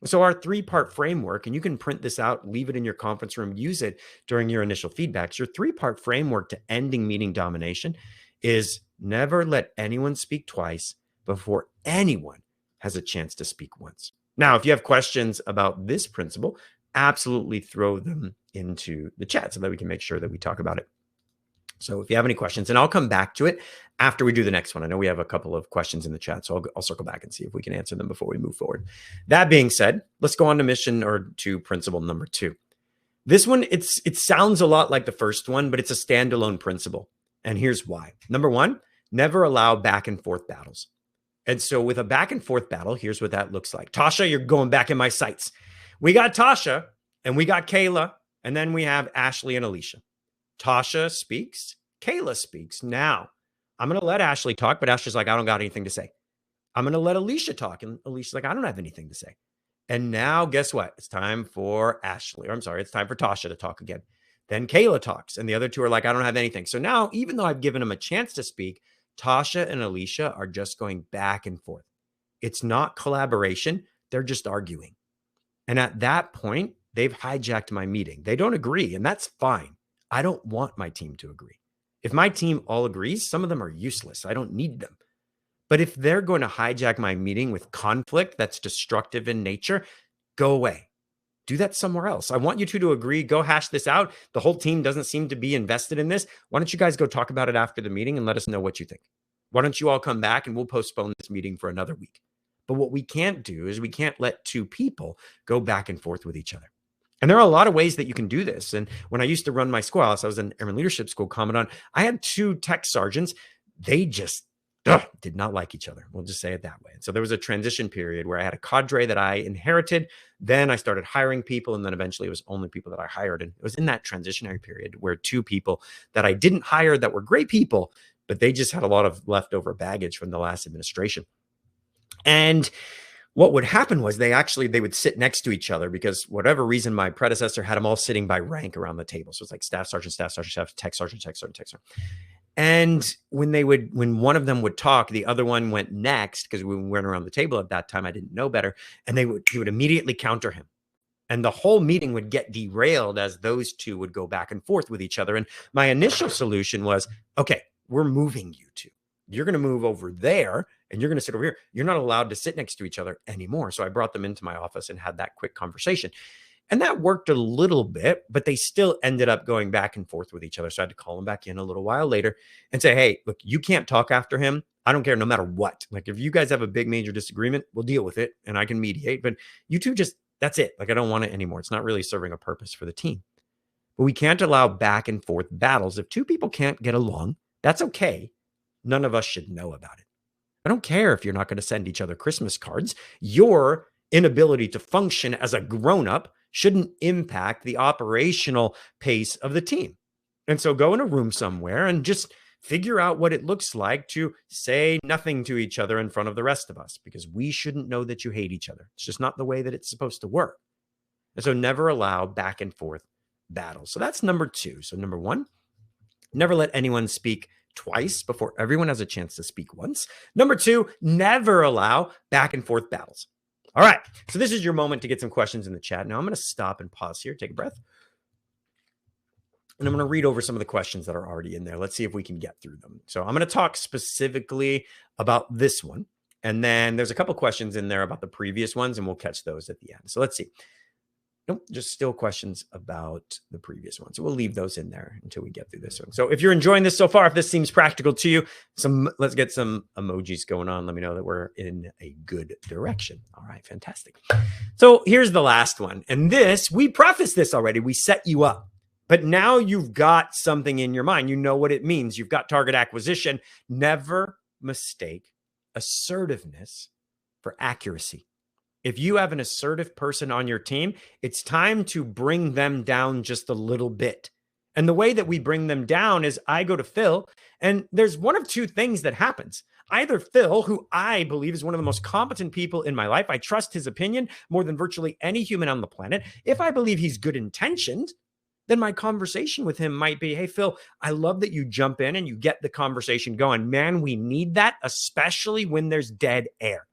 Speaker 1: So our 3-part framework, and you can print this out, leave it in your conference room, use it during your initial feedbacks. Your 3-part framework to ending meeting domination is never let anyone speak twice before anyone has a chance to speak once. Now, if you have questions about this principle, absolutely throw them into the chat so that we can make sure that we talk about it. So if you have any questions, and I'll come back to it after we do the next one. I know we have a couple of questions in the chat, so I'll circle back and see if we can answer them before we move forward. That being said, let's go on to principle number 2. This one, it sounds a lot like the first one, but it's a standalone principle. And here's why. Number 1, never allow back and forth battles. And so with a back and forth battle, here's what that looks like. Tasha, you're going back in my sights. We got Tasha and we got Kayla, and then we have Ashley and Alicia. Tasha speaks, Kayla speaks. Now, I'm going to let Ashley talk, but Ashley's like, I don't got anything to say. I'm going to let Alicia talk, and Alicia's like, I don't have anything to say. And now, guess what? It's time for Ashley, or I'm sorry, it's time for Tasha to talk again. Then Kayla talks, and the other two are like, I don't have anything. So now, even though I've given them a chance to speak, Tasha and Alicia are just going back and forth. It's not collaboration. They're just arguing. And at that point, they've hijacked my meeting. They don't agree, and that's fine. I don't want my team to agree. If my team all agrees, some of them are useless. I don't need them. But if they're going to hijack my meeting with conflict that's destructive in nature, go away. Do that somewhere else. I want you two to agree. Go hash this out. The whole team doesn't seem to be invested in this. Why don't you guys go talk about it after the meeting and let us know what you think? Why don't you all come back and we'll postpone this meeting for another week? But what we can't do is we can't let two people go back and forth with each other. And there are a lot of ways that you can do this. And when I used to run my squads, I was in Airman Leadership School, Commandant. I had 2 tech sergeants. They just did not like each other. We'll just say it that way. And so there was a transition period where I had a cadre that I inherited. Then I started hiring people. And then eventually it was only people that I hired. And it was in that transitionary period where 2 people that I didn't hire that were great people, but they just had a lot of leftover baggage from the last administration. And what would happen was they would sit next to each other because whatever reason, my predecessor had them all sitting by rank around the table. So it's like staff sergeant, staff, tech sergeant, tech sergeant, tech sergeant. And when one of them would talk, the other one went next because we weren't around the table at that time. I didn't know better. And he would immediately counter him. And the whole meeting would get derailed as those 2 would go back and forth with each other. And my initial solution was, okay, we're moving you 2. You're going to move over there and you're going to sit over here. You're not allowed to sit next to each other anymore. So I brought them into my office and had that quick conversation. And that worked a little bit, but they still ended up going back and forth with each other. So I had to call them back in a little while later and say, hey, look, you can't talk after him. I don't care no matter what. Like if you guys have a big major disagreement, we'll deal with it and I can mediate. But you two that's it. Like I don't want it anymore. It's not really serving a purpose for the team. But we can't allow back and forth battles. If 2 people can't get along, that's okay. None of us should know about it. I don't care if you're not going to send each other Christmas cards. Your inability to function as a grown-up shouldn't impact the operational pace of the team. And so go in a room somewhere and just figure out what it looks like to say nothing to each other in front of the rest of us, because we shouldn't know that you hate each other. It's just not the way that it's supposed to work. And so never allow back and forth battles. So that's number 2. So number 1, never let anyone speak twice before everyone has a chance to speak once. Number 2, never allow back and forth battles. All right. So this is your moment to get some questions in the chat. Now I'm going to stop and pause here, take a breath. And I'm going to read over some of the questions that are already in there. Let's see if we can get through them. So I'm going to talk specifically about this one. And then there's a couple questions in there about the previous ones, and we'll catch those at the end. So let's see. Nope, just still questions about the previous one. So we'll leave those in there until we get through this one. So if you're enjoying this so far, if this seems practical to you, let's get some emojis going on. Let me know that we're in a good direction. All right, fantastic. So here's the last one. And we prefaced this already. We set you up. But now you've got something in your mind. You know what it means. You've got target acquisition. Never mistake assertiveness for accuracy. If you have an assertive person on your team, it's time to bring them down just a little bit. And the way that we bring them down is I go to Phil, and there's one of two things that happens. Either Phil, who I believe is one of the most competent people in my life, I trust his opinion more than virtually any human on the planet. If I believe he's good intentioned, then my conversation with him might be, hey, Phil, I love that you jump in and you get the conversation going. Man, we need that, especially when there's dead air.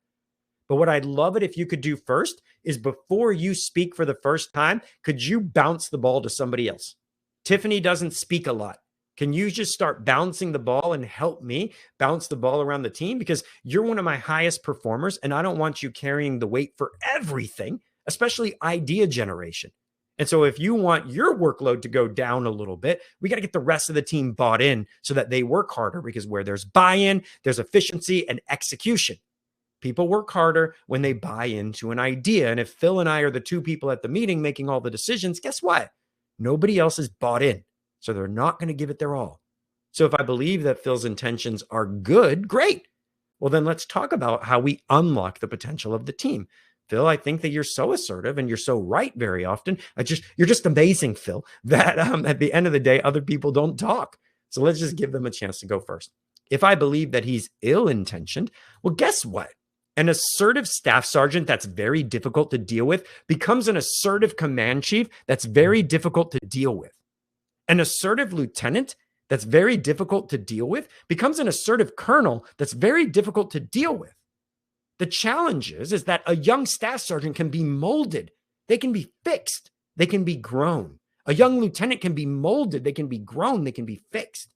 Speaker 1: But what I'd love it if you could do first is before you speak for the first time, could you bounce the ball to somebody else? Tiffany doesn't speak a lot. Can you just start bouncing the ball and help me bounce the ball around the team? Because you're one of my highest performers, and I don't want you carrying the weight for everything, especially idea generation. And so if you want your workload to go down a little bit, we got to get the rest of the team bought in so that they work harder, because where there's buy-in, there's efficiency and execution. People work harder when they buy into an idea. And if Phil and I are the two people at the meeting making all the decisions, guess what? Nobody else is bought in. So they're not going to give it their all. So if I believe that Phil's intentions are good, great. Well, then let's talk about how we unlock the potential of the team. Phil, I think that you're so assertive and you're so right very often. You're just amazing, Phil, that at the end of the day, other people don't talk. So let's just give them a chance to go first. If I believe that he's ill-intentioned, well, guess what? An assertive staff sergeant that's very difficult to deal with becomes an assertive command chief that's very difficult to deal with. An assertive lieutenant that's very difficult to deal with becomes an assertive colonel that's very difficult to deal with. The challenge is that a young staff sergeant can be molded. They can be fixed. They can be grown. A young lieutenant can be molded. They can be grown. They can be fixed.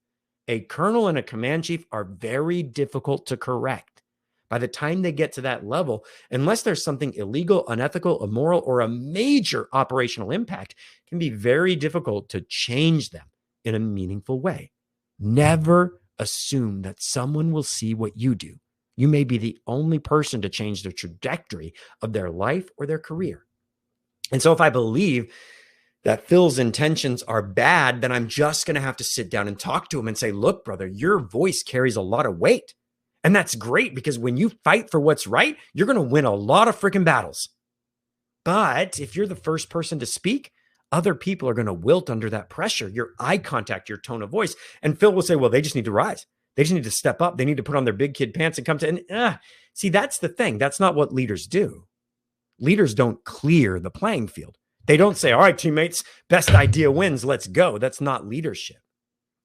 Speaker 1: A colonel and a command chief are very difficult to correct. By the time they get to that level, unless there's something illegal, unethical, immoral, or a major operational impact, it can be very difficult to change them in a meaningful way. Never assume that someone will see what you do. You may be the only person to change the trajectory of their life or their career. And so if I believe that Phil's intentions are bad, then I'm just going to have to sit down and talk to him and say, look, brother, your voice carries a lot of weight. And that's great, because when you fight for what's right, you're going to win a lot of freaking battles. But if you're the first person to speak, other people are going to wilt under that pressure, your eye contact, your tone of voice. And Phil will say, well, they just need to rise. They just need to step up. They need to put on their big kid pants and come to, see, that's the thing. That's not what leaders do. Leaders don't clear the playing field. They don't say, all right, teammates, best idea wins. Let's go. That's not leadership.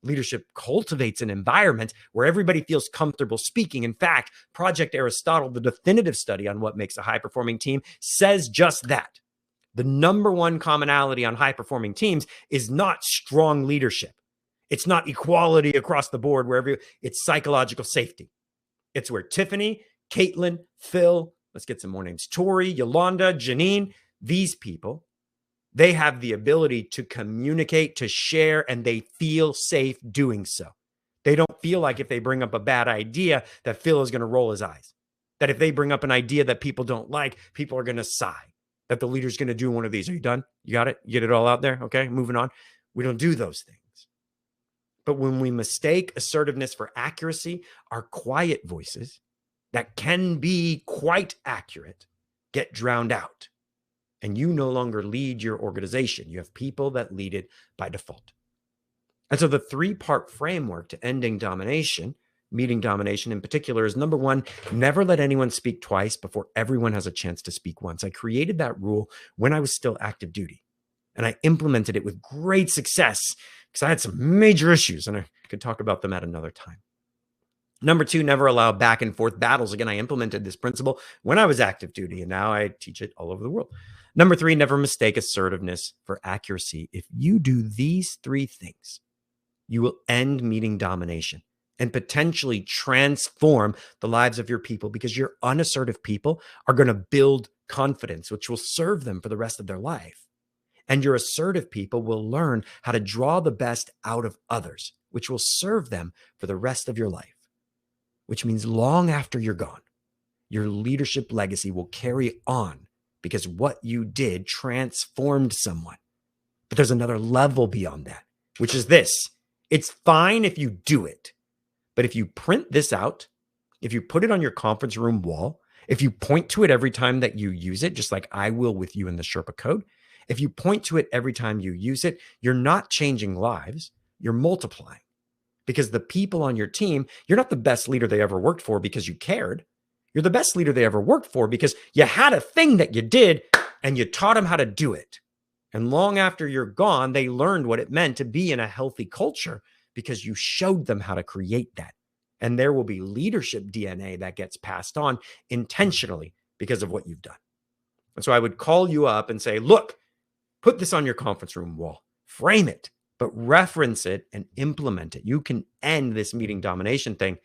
Speaker 1: Leadership cultivates an environment where everybody feels comfortable speaking. In fact, Project Aristotle, the definitive study on what makes a high-performing team, says just that. The number one commonality on high-performing teams is not strong leadership. It's not equality across the board, it's psychological safety. It's where Tiffany, Caitlin, Phil, let's get some more names, Tori, Yolanda, Janine, these people, they have the ability to communicate, to share, and they feel safe doing so. They don't feel like if they bring up a bad idea that Phil is going to roll his eyes. That if they bring up an idea that people don't like, people are going to sigh. That the leader's going to do one of these. Are you done? You got it? You get it all out there? Okay, moving on. We don't do those things. But when we mistake assertiveness for accuracy, our quiet voices that can be quite accurate get drowned out. And you no longer lead your organization. You have people that lead it by default. And so the three-part framework to ending domination, meeting domination in particular, is number one, never let anyone speak twice before everyone has a chance to speak once. I created that rule when I was still active duty, and I implemented it with great success because I had some major issues, and I could talk about them at another time. Number two, never allow back and forth battles. Again, I implemented this principle when I was active duty, and now I teach it all over the world. Number three, never mistake assertiveness for accuracy. If you do these three things, you will end meeting domination and potentially transform the lives of your people, because your unassertive people are going to build confidence, which will serve them for the rest of their life. And your assertive people will learn how to draw the best out of others, which will serve them for the rest of your life, which means long after you're gone, your leadership legacy will carry on because what you did transformed someone. But there's another level beyond that, which is this. It's fine if you do it. But if you print this out, if you put it on your conference room wall, if you point to it every time that you use it, just like I will with you in the Sherpa code, if you point to it every time you use it, you're not changing lives, you're multiplying. Because the people on your team, you're not the best leader they ever worked for because you cared. You're the best leader they ever worked for because you had a thing that you did and you taught them how to do it. And long after you're gone, they learned what it meant to be in a healthy culture because you showed them how to create that. And there will be leadership DNA that gets passed on intentionally because of what you've done. And so I would call you up and say, look, put this on your conference room wall, frame it, but reference it and implement it. You can end this meeting domination thing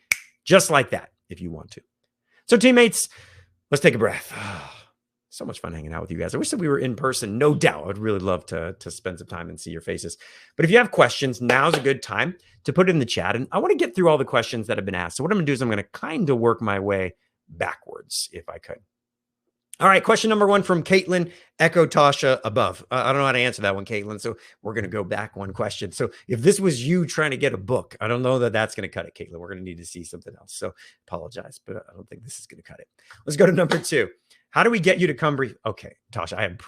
Speaker 1: just like that if you want to. So teammates, let's take a breath. So much fun hanging out with you guys. I wish that we were in person. No doubt. I'd really love to spend some time and see your faces. But if you have questions, now's a good time to put it in the chat. And I want to get through all the questions that have been asked. So what I'm going to do is I'm going to kind of work my way backwards if I could. All right. Question number 1 from Caitlin, echo Tasha above. I don't know how to answer that one, Caitlin. So we're going to go back one question. So if this was you trying to get a book, I don't know that that's going to cut it, Caitlin. We're going to need to see something else. So apologize, but I don't think this is going to cut it. Let's go to number 2. How do we get you to come brief? Okay, Tasha,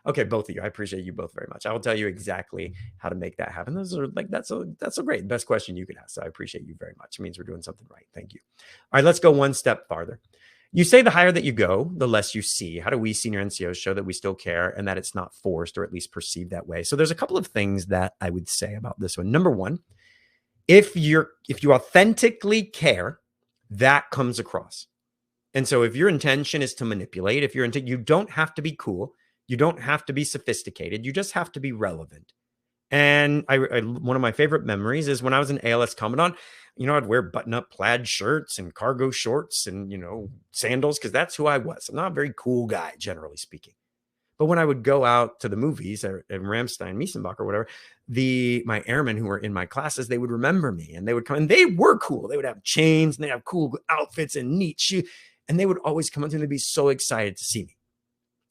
Speaker 1: okay, both of you. I appreciate you both very much. I will tell you exactly how to make that happen. Those are like, that's a great, best question you could ask. So I appreciate you very much. It means we're doing something right. Thank you. All right, let's go one step farther. You say the higher that you go, the less you see. How do we senior NCOs show that we still care and that it's not forced or at least perceived that way? So there's a couple of things that I would say about this one. Number 1, if you authentically care, that comes across. And so if your intention is to manipulate, you don't have to be cool. You don't have to be sophisticated. You just have to be relevant. And one of my favorite memories is when I was an ALS commandant, I'd wear button-up plaid shirts and cargo shorts and, sandals because that's who I was. I'm not a very cool guy, generally speaking. But when I would go out to the movies at Ramstein, Miesenbach or whatever, my airmen who were in my classes, they would remember me and they would come and they were cool. They would have chains and they'd have cool outfits and neat shoes. And they would always come up to me and be so excited to see me.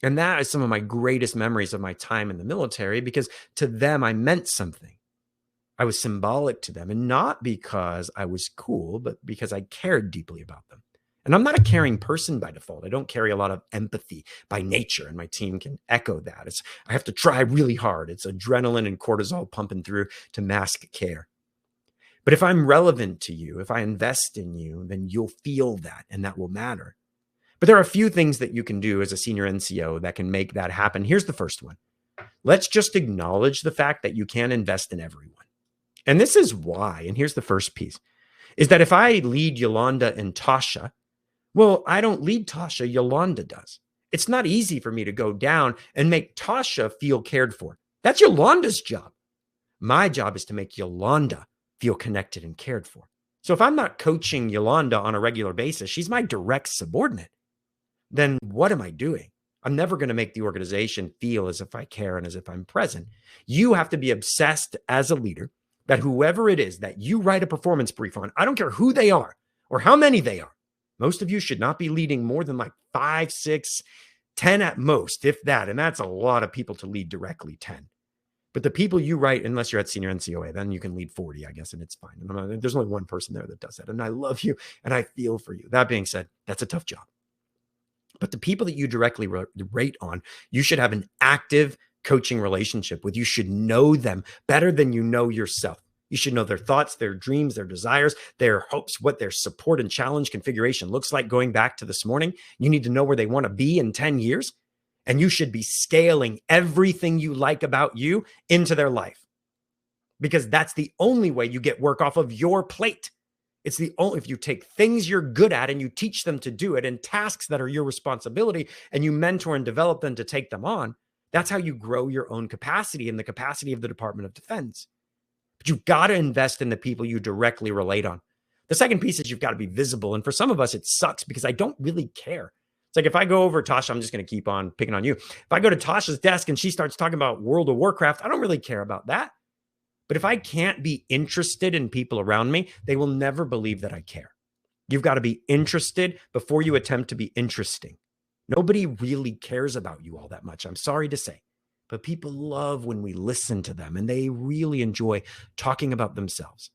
Speaker 1: And that is some of my greatest memories of my time in the military because to them, I meant something. I was symbolic to them, and not because I was cool, but because I cared deeply about them. And I'm not a caring person by default. I don't carry a lot of empathy by nature, and my team can echo that. I have to try really hard. It's adrenaline and cortisol pumping through to mask care. But if I'm relevant to you, if I invest in you, then you'll feel that, and that will matter. But there are a few things that you can do as a senior NCO that can make that happen. Here's the first one. Let's just acknowledge the fact that you can invest in everyone. And this is why, and here's the first piece, is that if I lead Yolanda and Tasha, well, I don't lead Tasha, Yolanda does. It's not easy for me to go down and make Tasha feel cared for. That's Yolanda's job. My job is to make Yolanda feel connected and cared for. So if I'm not coaching Yolanda on a regular basis, she's my direct subordinate, then what am I doing? I'm never going to make the organization feel as if I care and as if I'm present. You have to be obsessed as a leader that whoever it is that you write a performance brief on, I don't care who they are or how many they are. Most of you should not be leading more than like 5, 6, 10 at most, if that. And that's a lot of people to lead directly, 10. But the people you write, unless you're at senior NCOA, then you can lead 40, I guess, and it's fine. And there's only one person there that does that. And I love you and I feel for you. That being said, that's a tough job. But the people that you directly rate on, you should have an active coaching relationship with. You should know them better than you know yourself. You should know their thoughts, their dreams, their desires, their hopes, what their support and challenge configuration looks like going back to this morning. You need to know where they want to be in 10 years. And you should be scaling everything you like about you into their life. Because that's the only way you get work off of your plate. It's the only, if you take things you're good at and you teach them to do it and tasks that are your responsibility and you mentor and develop them to take them on, that's how you grow your own capacity and the capacity of the Department of Defense. But you've got to invest in the people you directly relate on. The second piece is you've got to be visible. And for some of us, it sucks because I don't really care. It's like if I go over Tasha, I'm just going to keep on picking on you. If I go to Tasha's desk and she starts talking about World of Warcraft, I don't really care about that. But if I can't be interested in people around me, they will never believe that I care. You've got to be interested before you attempt to be interesting. Nobody really cares about you all that much, I'm sorry to say. but people love when we listen to them and they really enjoy talking about themselves.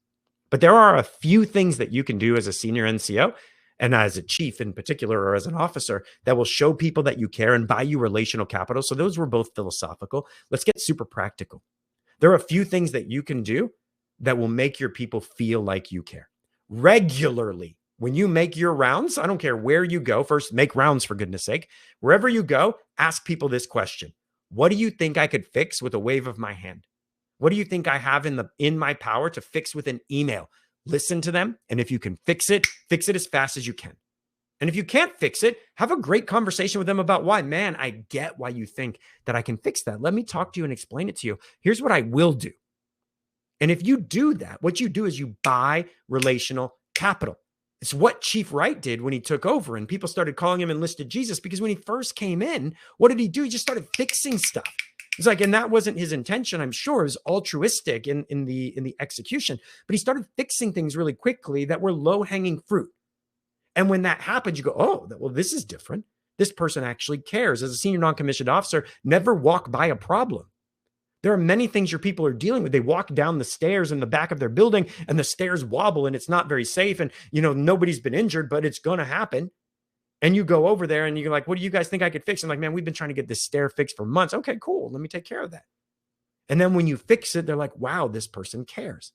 Speaker 1: But there are a few things that you can do as a senior NCO and as a chief in particular, or as an officer, that will show people that you care and buy you relational capital. So those were both philosophical. Let's get super practical. There are a few things that you can do that will make your people feel like you care. Regularly, when you make your rounds, I don't care where you go, first make rounds for goodness sake. Wherever you go, ask people this question. What do you think I could fix with a wave of my hand? What do you think I have in my power to fix with an email? Listen to them, and if you can fix it as fast as you can. And if you can't fix it, have a great conversation with them about why. Man, I get why you think that I can fix that. Let me talk to you and explain it to you. Here's what I will do. And if you do that, what you do is you buy relational capital. It's what Chief Wright did when he took over, and people started calling him Enlisted Jesus, because when he first came in, what did he do? He just started fixing stuff. It's like, and that wasn't his intention, I'm sure. It was altruistic in the execution, but he started fixing things really quickly that were low-hanging fruit. And when that happens, you go, oh, well, this is different. This person actually cares. As a senior non-commissioned officer, never walk by a problem. There are many things your people are dealing with. They walk down the stairs in the back of their building and the stairs wobble and it's not very safe. And, nobody's been injured, but it's going to happen. And you go over there and you're like, what do you guys think I could fix? I'm like, man, we've been trying to get this stair fixed for months. Okay, cool. Let me take care of that. And then when you fix it, they're like, wow, this person cares.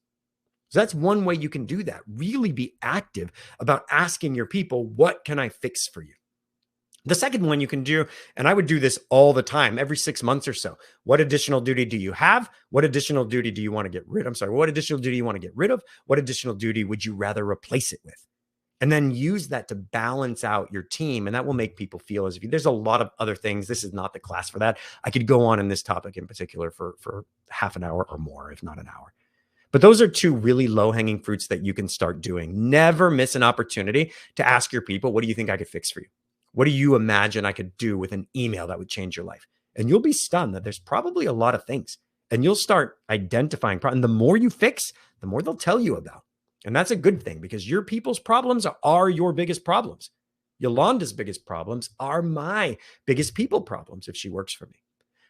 Speaker 1: So that's one way you can do that. Really be active about asking your people, what can I fix for you? The second one you can do, and I would do this all the time, every 6 months or so. What additional duty do you have? What additional duty do you want to get rid of? I'm sorry, what additional duty you want to get rid of? What additional duty would you rather replace it with? And then use that to balance out your team. And that will make people feel as if there's a lot of other things. This is not the class for that. I could go on in this topic in particular for half an hour or more, if not an hour. But those are two really low-hanging fruits that you can start doing. Never miss an opportunity to ask your people, what do you think I could fix for you? What do you imagine I could do with an email that would change your life? And you'll be stunned that there's probably a lot of things. And you'll start identifying problems. And the more you fix, the more they'll tell you about. And that's a good thing, because your people's problems are your biggest problems. Yolanda's biggest problems are my biggest people problems if she works for me.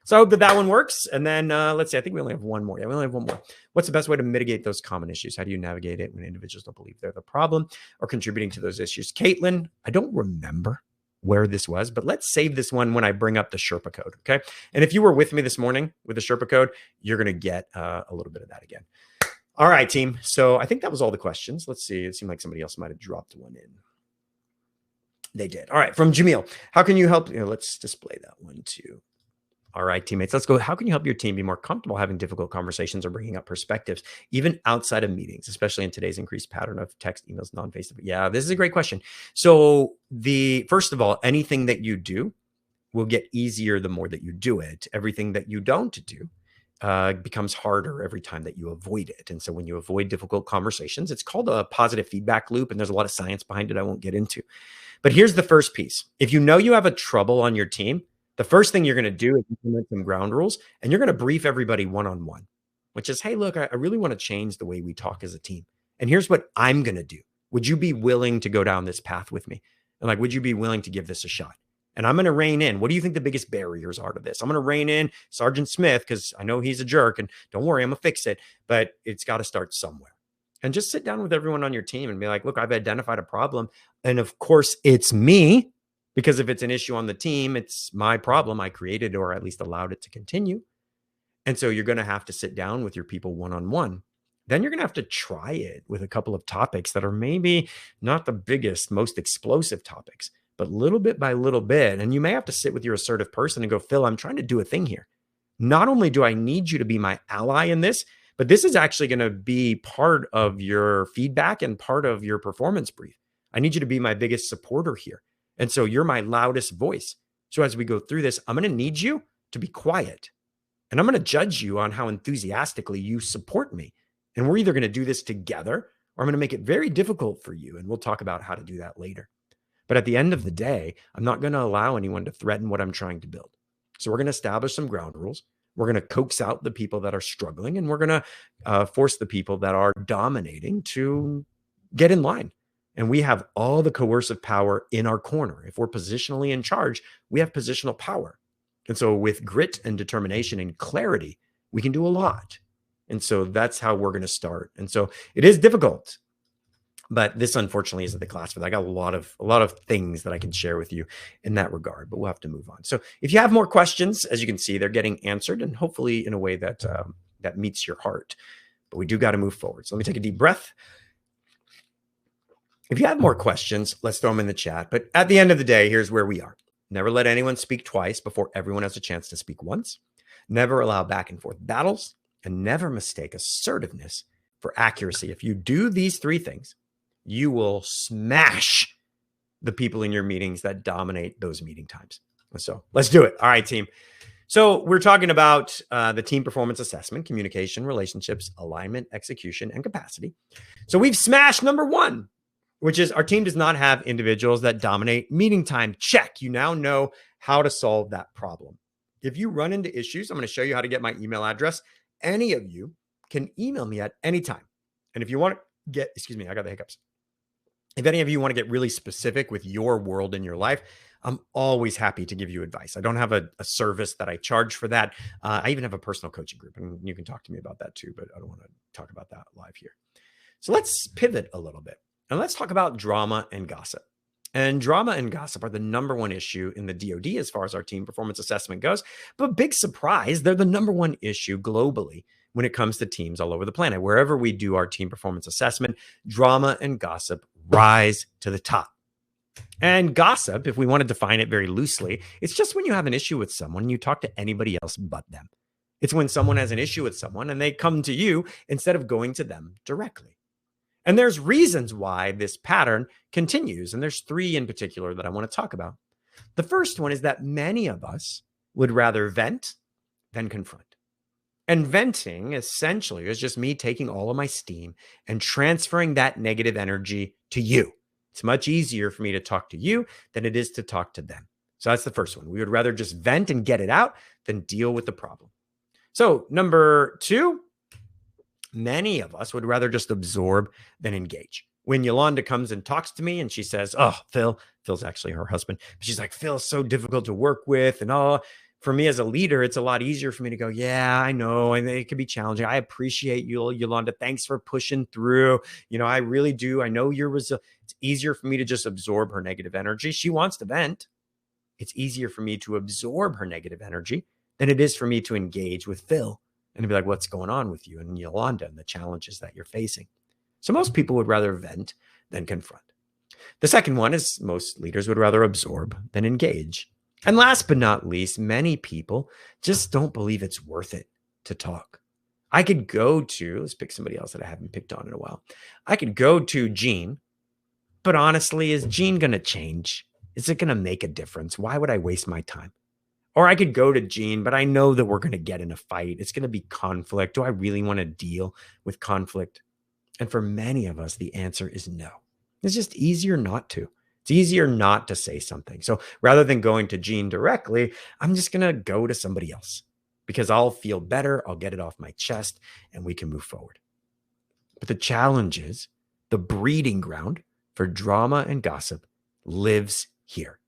Speaker 1: So I hope that one works. And then let's see, I think we only have one more. Yeah, we only have one more. What's the best way to mitigate those common issues? How do you navigate it when individuals don't believe they're the problem or contributing to those issues? Caitlin, I don't remember where this was, but let's save this one when I bring up the Sherpa code, okay? And if you were with me this morning with the Sherpa code, you're going to get a little bit of that again. All right, team. So I think that was all the questions. Let's see. It seemed like somebody else might have dropped one in. They did. All right. From Jamil, how can you help? Let's display that one too. All right, teammates, let's go. How can you help your team be more comfortable having difficult conversations or bringing up perspectives, even outside of meetings, especially in today's increased pattern of text, emails, non-face? Yeah, this is a great question. So first of all, anything that you do will get easier the more that you do it. Everything that you don't do becomes harder every time that you avoid it. And so when you avoid difficult conversations, it's called a positive feedback loop. And there's a lot of science behind it I won't get into. But here's the first piece. If you know you have a trouble on your team, the first thing you're going to do is implement some ground rules, and you're going to brief everybody one-on-one, which is, hey, look, I really want to change the way we talk as a team. And here's what I'm going to do. Would you be willing to go down this path with me? And would you be willing to give this a shot? And I'm going to rein in. What do you think the biggest barriers are to this? I'm going to rein in Sergeant Smith, because I know he's a jerk, and don't worry, I'm going to fix it, but it's got to start somewhere. And just sit down with everyone on your team and be like, look, I've identified a problem. And of course, it's me, because if it's an issue on the team, it's my problem. I created or at least allowed it to continue. And so you're going to have to sit down with your people one-on-one. Then you're going to have to try it with a couple of topics that are maybe not the biggest, most explosive topics, but little bit by little bit. And you may have to sit with your assertive person and go, Phil, I'm trying to do a thing here. Not only do I need you to be my ally in this, but this is actually going to be part of your feedback and part of your performance brief. I need you to be my biggest supporter here. And so you're my loudest voice. So as we go through this, I'm going to need you to be quiet. And I'm going to judge you on how enthusiastically you support me. And we're either going to do this together, or I'm going to make it very difficult for you. And we'll talk about how to do that later. But at the end of the day, I'm not going to allow anyone to threaten what I'm trying to build. So we're going to establish some ground rules. We're going to coax out the people that are struggling, and we're going to force the people that are dominating to get in line. And we have all the coercive power in our corner. If we're positionally in charge, we have positional power. And so with grit and determination and clarity, we can do a lot. And so that's how we're going to start. And so it is difficult, but this unfortunately isn't the class for that. I got a lot of things that I can share with you in that regard, but we'll have to move on. So if you have more questions, as you can see, they're getting answered, and hopefully in a way that that meets your heart. But we do got to move forward. So let me take a deep breath. If you have more questions, let's throw them in the chat. But at the end of the day, here's where we are. Never let anyone speak twice before everyone has a chance to speak once. Never allow back and forth battles, and never mistake assertiveness for accuracy. If you do these three things, you will smash the people in your meetings that dominate those meeting times. So let's do it. All right, team. So we're talking about the team performance assessment, communication, relationships, alignment, execution, and capacity. So we've smashed number one, which is our team does not have individuals that dominate meeting time. Check. You now know how to solve that problem. If you run into issues, I'm going to show you how to get my email address. Any of you can email me at any time. And if you want to get, excuse me, I got the hiccups. If any of you want to get really specific with your world in your life, I'm always happy to give you advice. I don't have a service that I charge for that. I even have a personal coaching group, and you can talk to me about that too, but I don't want to talk about that live here. So let's pivot a little bit, and let's talk about drama and gossip. And drama and gossip are the number one issue in the DoD as far as our team performance assessment goes. But big surprise, they're the number one issue globally when it comes to teams all over the planet. Wherever we do our team performance assessment, drama and gossip rise to the top. And gossip, if we want to define it very loosely, it's just when you have an issue with someone and you talk to anybody else but them. It's when someone has an issue with someone and they come to you instead of going to them directly. And there's reasons why this pattern continues. And there's three in particular that I want to talk about. The first one is that many of us would rather vent than confront. And venting essentially is just me taking all of my steam and transferring that negative energy to you. It's much easier for me to talk to you than it is to talk to them. So that's the first one. We would rather just vent and get it out than deal with the problem. So number two, many of us would rather just absorb than engage. When Yolanda comes and talks to me and she says, oh, Phil's actually her husband. She's like, Phil's so difficult to work with. And for me as a leader, it's a lot easier for me to go, yeah, I know. And it can be challenging. I appreciate you, Yolanda. Thanks for pushing through. I really do. I know you're resilient. It's easier for me to just absorb her negative energy. She wants to vent. It's easier for me to absorb her negative energy than it is for me to engage with Phil and be like, what's going on with you and Yolanda and the challenges that you're facing? So most people would rather vent than confront. The second one is most leaders would rather absorb than engage. And last but not least, many people just don't believe it's worth it to talk. I could go to, let's pick somebody else that I haven't picked on in a while. I could go to Gene, but honestly, is Gene going to change? Is it going to make a difference? Why would I waste my time? Or I could go to Gene, but I know that we're going to get in a fight. It's going to be conflict. Do I really want to deal with conflict? And for many of us, the answer is no. It's just easier not to. It's easier not to say something. So rather than going to Gene directly, I'm just going to go to somebody else because I'll feel better. I'll get it off my chest and we can move forward. But the challenge is the breeding ground for drama and gossip lives here.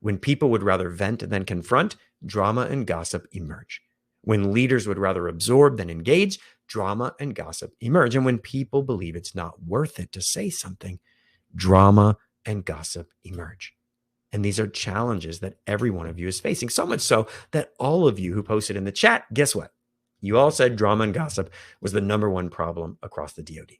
Speaker 1: When people would rather vent than confront, drama and gossip emerge. When leaders would rather absorb than engage, drama and gossip emerge. And when people believe it's not worth it to say something, drama and gossip emerge. And these are challenges that every one of you is facing. So much so that all of you who posted in the chat, guess what? You all said drama and gossip was the number one problem across the DoD.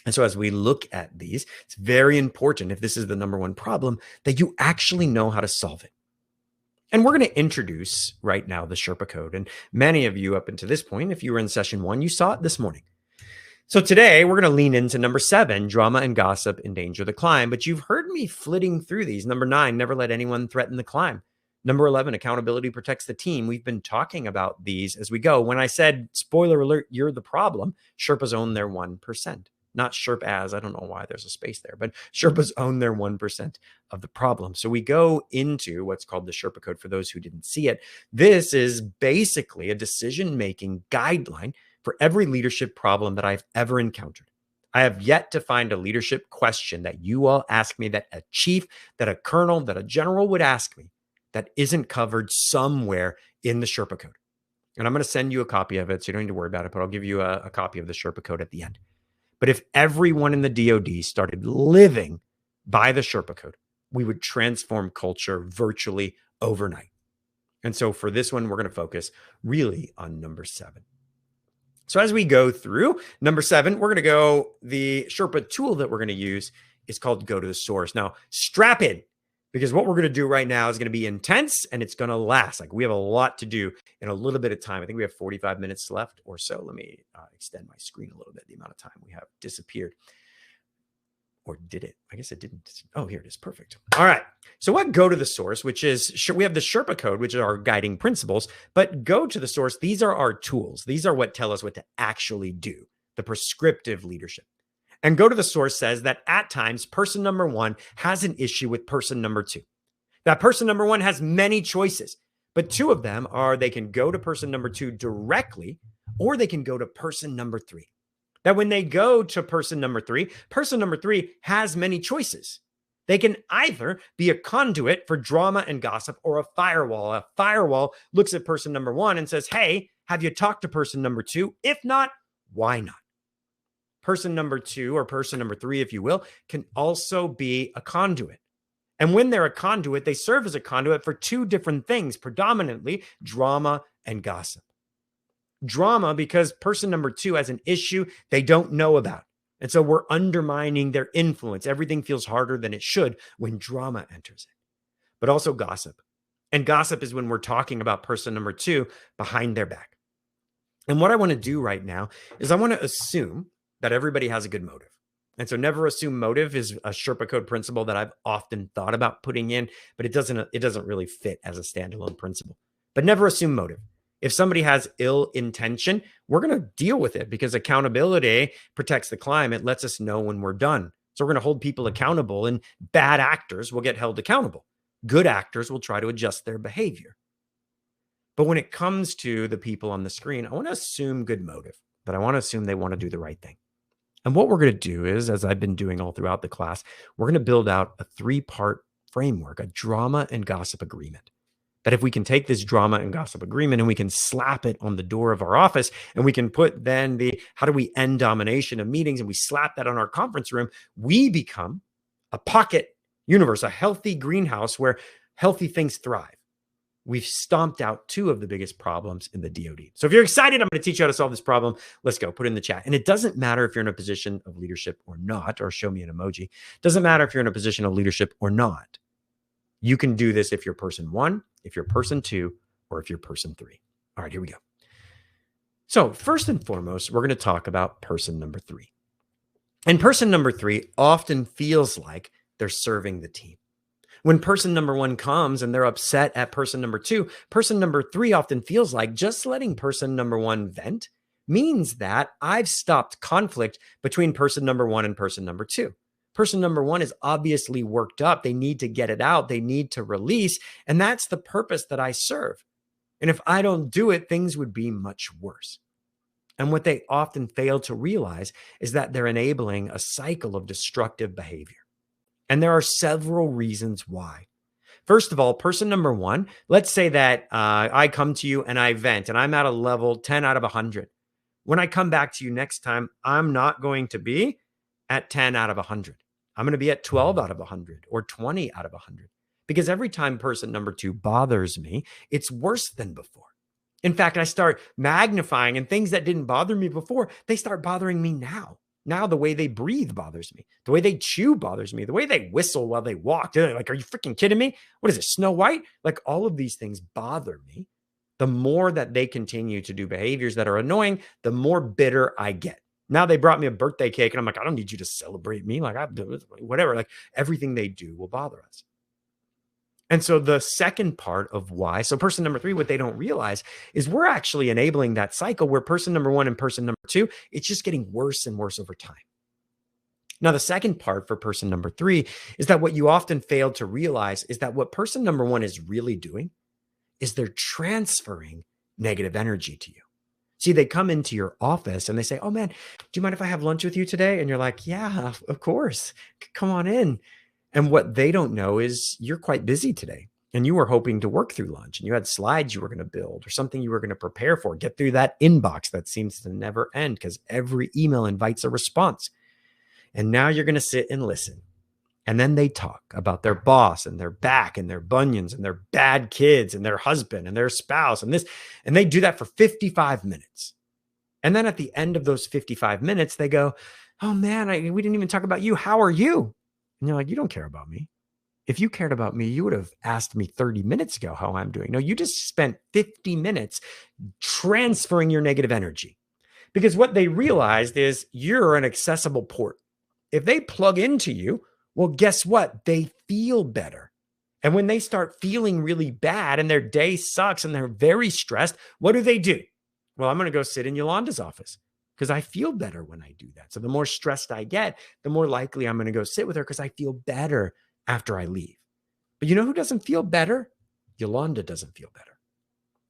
Speaker 1: And so as we look at these, it's very important, if this is the number one problem, that you actually know how to solve it. And we're going to introduce right now the Sherpa Code. And many of you up until this point, if you were in session 1, you saw it this morning. So today we're going to lean into number 7, drama and gossip endanger the climb. But you've heard me flitting through these. Number 9, never let anyone threaten the climb. Number 11, accountability protects the team. We've been talking about these as we go. When I said, spoiler alert, you're the problem, Sherpas own their 1%. Not Sherpas, I don't know why there's a space there, but Sherpas own their 1% of the problem. So we go into what's called the Sherpa Code for those who didn't see it. This is basically a decision-making guideline for every leadership problem that I've ever encountered. I have yet to find a leadership question that you all ask me, that a chief, that a colonel, that a general would ask me, that isn't covered somewhere in the Sherpa code. And I'm going to send you a copy of it, so you don't need to worry about it, but I'll give you a copy of the Sherpa code at the end. But if everyone in the DoD started living by the Sherpa code, we would transform culture virtually overnight. And so for this one, we're going to focus really on number 7. So as we go through number 7, we're going to go, the Sherpa tool that we're going to use is called Go to the Source. Now, strap in, because what we're going to do right now is going to be intense and it's going to last. Like, we have a lot to do in a little bit of time. I think we have 45 minutes left or so. Let me extend my screen a little bit. The amount of time we have disappeared. Or did it? I guess it didn't. Oh, here it is. Perfect. All right. So what Go to the Source, which is, we have the Sherpa code, which are our guiding principles, but Go to the Source, these are our tools. These are what tell us what to actually do, the prescriptive leadership. And Go to the Source says that at times, person number 1 has an issue with person number 2. That person number 1 has many choices, but 2 of them are they can go to person number 2 directly, or they can go to person number 3. That when they go to person number 3 has many choices. They can either be a conduit for drama and gossip or a firewall. A firewall looks at person number 1 and says, hey, have you talked to person number 2? If not, why not? Person number 2 or person number 3, if you will, can also be a conduit. And when they're a conduit, they serve as a conduit for 2 different things, predominantly drama and gossip. Drama, because person number 2 has an issue they don't know about. And so we're undermining their influence. Everything feels harder than it should when drama enters it. But also gossip. And gossip is when we're talking about person number 2 behind their back. And what I want to do right now is I want to assume that everybody has a good motive. And so never assume motive is a Sherpa code principle that I've often thought about putting in, but it doesn't really fit as a standalone principle. But never assume motive. If somebody has ill intention, we're going to deal with it, because accountability protects the climate, lets us know when we're done. So we're going to hold people accountable, and bad actors will get held accountable. Good actors will try to adjust their behavior. But when it comes to the people on the screen, I want to assume good motive, but I want to assume they want to do the right thing. And what we're going to do is, as I've been doing all throughout the class, we're going to build out a 3-part framework, a drama and gossip agreement. That if we can take this drama and gossip agreement and we can slap it on the door of our office, and we can put then the how do we end domination of meetings, and we slap that on our conference room, we become a pocket universe, a healthy greenhouse where healthy things thrive. We've stomped out 2 of the biggest problems in the DoD. So if you're excited, I'm going to teach you how to solve this problem. Let's go. Put it in the chat. And it doesn't matter if you're in a position of leadership or not, or show me an emoji. It doesn't matter if you're in a position of leadership or not. You can do this if you're person 1, if you're person 2, or if you're person 3. All right, here we go. So first and foremost, we're going to talk about person number 3. And person number 3 often feels like they're serving the team. When person number 1 comes and they're upset at person number 2, person number 3 often feels like just letting person number 1 vent means that I've stopped conflict between person number 1 and person number 2. Person number 1 is obviously worked up. They need to get it out. They need to release. And that's the purpose that I serve. And if I don't do it, things would be much worse. And what they often fail to realize is that they're enabling a cycle of destructive behavior. And there are several reasons why. First of all, person number 1, let's say that I come to you and I vent and I'm at a level 10 out of 100. When I come back to you next time, I'm not going to be at 10 out of 100. I'm going to be at 12 out of 100 or 20 out of 100, because every time person number 2 bothers me, it's worse than before. In fact, I start magnifying, and things that didn't bother me before, they start bothering me now. Now the way they breathe bothers me. The way they chew bothers me. The way they whistle while they walk. They're like, are you freaking kidding me? What is it, Snow White? Like, all of these things bother me. The more that they continue to do behaviors that are annoying, the more bitter I get. Now they brought me a birthday cake and I'm like, I don't need you to celebrate me. Like, I do whatever. Like, everything they do will bother us. And so the second part of why, so person number 3, what they don't realize is we're actually enabling that cycle where person number 1 and person number 2, it's just getting worse and worse over time. Now, the second part for person number 3 is that what you often fail to realize is that what person number 1 is really doing is they're transferring negative energy to you. See, they come into your office and they say, oh man, do you mind if I have lunch with you today? And you're like, yeah, of course. Come on in. And what they don't know is you're quite busy today. and you were hoping to work through lunch and you had slides you were going to build or something you were going to prepare for, get through that inbox that seems to never end because every email invites a response. And now you're going to sit and listen. And then they talk about their boss and their back and their bunions and their bad kids and their husband and their spouse and this. And they do that for 55 minutes. And then at the end of those 55 minutes, they go, oh man, we didn't even talk about you. How are you? And you're like, you don't care about me. If you cared about me, you would have asked me 30 minutes ago how I'm doing. No, you just spent 50 minutes transferring your negative energy because what they realized is you're an accessible port. If they plug into you, well, guess what? They feel better. And when they start feeling really bad and their day sucks and they're very stressed, what do? Well, I'm going to go sit in Yolanda's office because I feel better when I do that. So the more stressed I get, the more likely I'm going to go sit with her because I feel better after I leave. But you know who doesn't feel better? Yolanda doesn't feel better.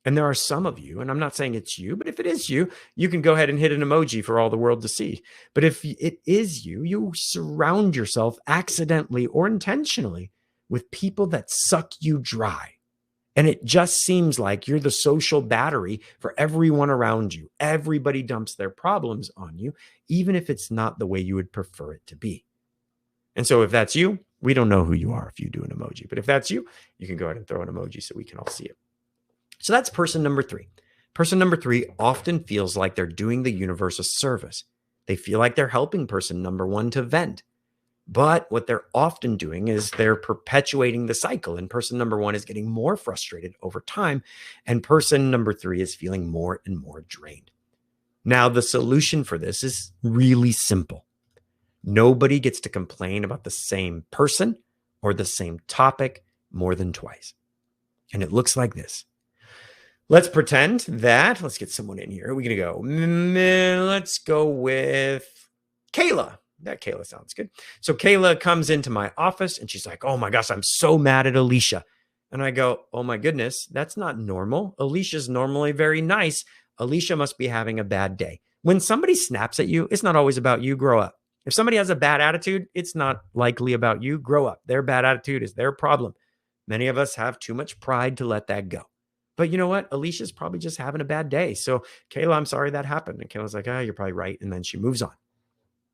Speaker 1: And there are some of you, and I'm not saying it's you, but if it is you, you can go ahead and hit an emoji for all the world to see. But if it is you, you surround yourself accidentally or intentionally with people that suck you dry. And it just seems like you're the social battery for everyone around you. Everybody dumps their problems on you, even if it's not the way you would prefer it to be. And so if that's you, we don't know who you are if you do an emoji. But if that's you, you can go ahead and throw an emoji so we can all see it. So that's person number 3. Person number 3 often feels like they're doing the universe a service. They feel like they're helping person number 1 to vent. But what they're often doing is they're perpetuating the cycle. And person number 1 is getting more frustrated over time. And person number 3 is feeling more and more drained. Now, the solution for this is really simple. Nobody gets to complain about the same person or the same topic more than twice. And it looks like this. Let's pretend that, let's get someone in here. We're going to go, let's go with Kayla. That Kayla sounds good. So Kayla comes into my office and she's like, oh my gosh, I'm so mad at Alicia. And I go, oh my goodness, that's not normal. Alicia's normally very nice. Alicia must be having a bad day. When somebody snaps at you, it's not always about you. Grow up. If somebody has a bad attitude, it's not likely about you. Grow up. Their bad attitude is their problem. Many of us have too much pride to let that go. But you know what? Alicia's probably just having a bad day. So Kayla, I'm sorry that happened. And Kayla's like, oh, you're probably right. And then she moves on.